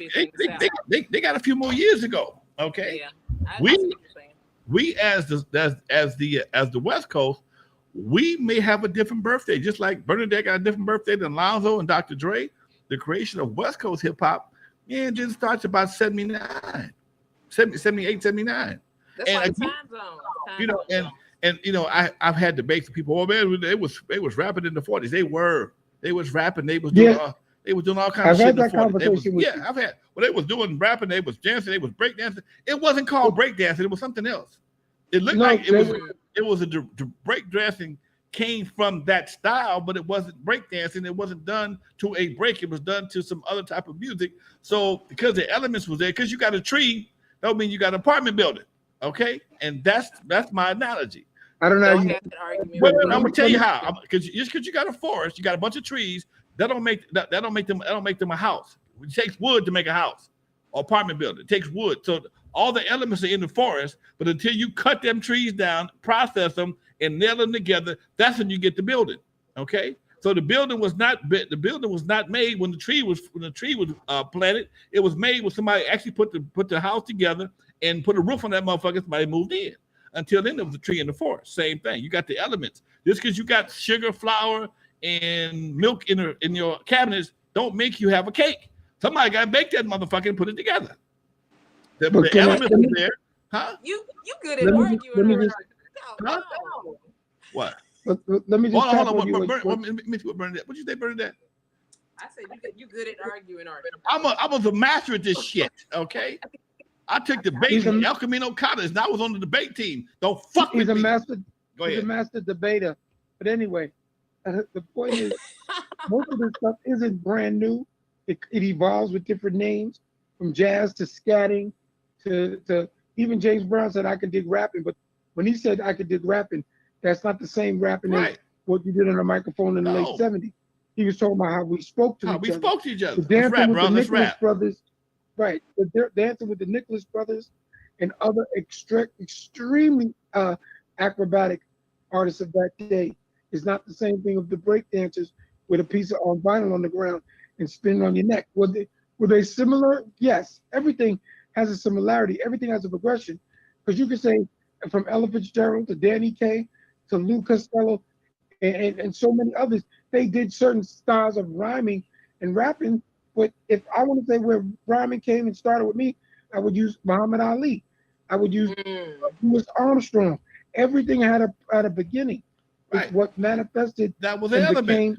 they got a few more years to go. Okay, yeah, I see what you're saying. We as the West Coast, we may have a different birthday, just like Bernadette got a different birthday than Lonzo and Dr. Dre. The creation of West Coast hip hop, it didn't start about 79, 78, 79. That's like time zone. I've had debates with people. Oh man, they was rapping in the 40s. They was rapping. They was doing all kinds of shit in the 40s. They was doing rapping. They was dancing. They was breakdancing. It wasn't called breakdancing. It was something else. It looked like it was a breakdancing came from that style, but it wasn't breakdancing. It wasn't done to a break. It was done to some other type of music. So because the elements was there, because you got a tree, don't mean you got an apartment building. Okay, and that's my analogy. I don't know. I'm gonna tell you how. Because you got a forest, you got a bunch of trees. That don't make them a house. It takes wood to make a house or apartment building. It takes wood. So all the elements are in the forest, but until you cut them trees down, process them, and nail them together, that's when you get the building. Okay. So the building was not made when the tree was planted. It was made when somebody actually put the house together and put a roof on that motherfucker. Somebody moved in. Until then, there was a tree in the forest. Same thing. You got the elements. Just because you got sugar, flour, and milk in your cabinets, don't make you have a cake. Somebody got to bake that motherfucker and put it together. The elements are there, huh? You good at arguing? What? Let me just hold on. What you say, Bernadette? I said you good at arguing, aren't you? I was a master at this shit. Okay. I took debate in El Camino College, and I was on the debate team. Don't fuck with me. He's a master debater. But anyway, the point is, most of this stuff isn't brand new. It evolves with different names, from jazz to scatting to even James Brown said I could dig rapping. But when he said I could dig rapping, that's not the same rapping as what you did on a microphone in the late 70s. He was talking about how we spoke to each other. Let's rap, bro. Let's rap. Brothers, right. They're dancing with the Nicholas Brothers and other extremely acrobatic artists of that day is not the same thing of the break dancers with a piece of vinyl on the ground and spinning on your neck. Were they similar? Yes. Everything has a similarity. Everything has a progression. Because you could say from Ella Fitzgerald to Danny Kaye to Lou Costello and so many others, they did certain styles of rhyming and rapping. But if I want to say where rhyming came and started with me, I would use Muhammad Ali. I would use Louis Armstrong. Everything had a beginning. Right. It's what manifested that was and became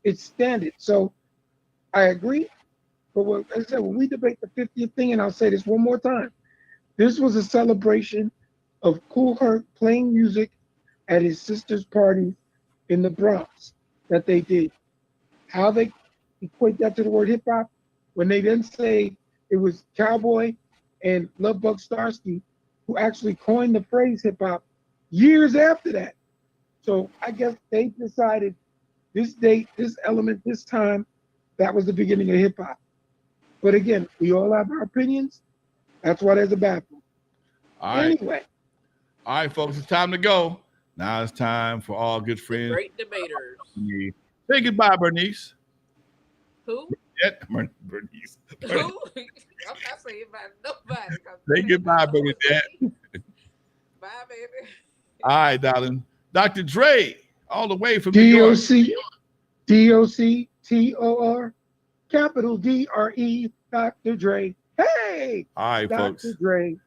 its standard. So I agree. But as I said, when we debate the 50th thing, and I'll say this one more time, this was a celebration of Kool Herc playing music at his sister's party in the Bronx that they did. How they equate that to the word hip hop, when they then say it was Cowboy and Love Bug Starsky who actually coined the phrase hip hop years after that. So I guess they decided this date, this element, this time, that was the beginning of hip hop. But again, we all have our opinions. That's why there's a bathroom. All right. Anyway. All right, folks, it's time to go. Now it's time for all good friends. Great debaters. Say goodbye, Bernice. Who? Bernice. Who? I'm not saying about nobody. Say goodbye, Bernadette. Bye, baby. All right, darling. Dr. Dre, all the way from D-O-C, D-O-C-T-O-R, capital D-R-E, Dr. Dre. Hey, All right, Dr. folks. Dre.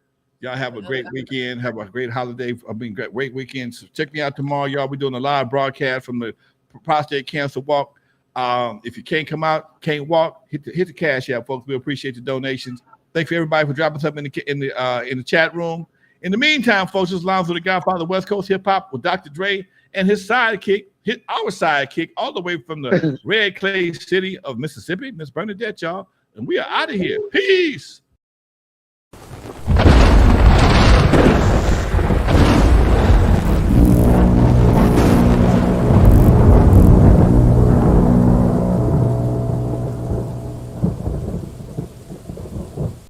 Y'all have a great weekend. Have a great holiday. Great weekend. So check me out tomorrow, y'all. We're doing a live broadcast from the prostate cancer walk. If you can't come out, can't walk, hit the cash app, folks. We appreciate the donations. Thanks for everybody for dropping something in the chat room. In the meantime, folks, this is Lonzo, the Godfather of West Coast hip hop with Dr. Dre and his sidekick, our sidekick, all the way from the Red Clay City of Mississippi, Miss Bernadette, y'all. And we are out of here. Peace.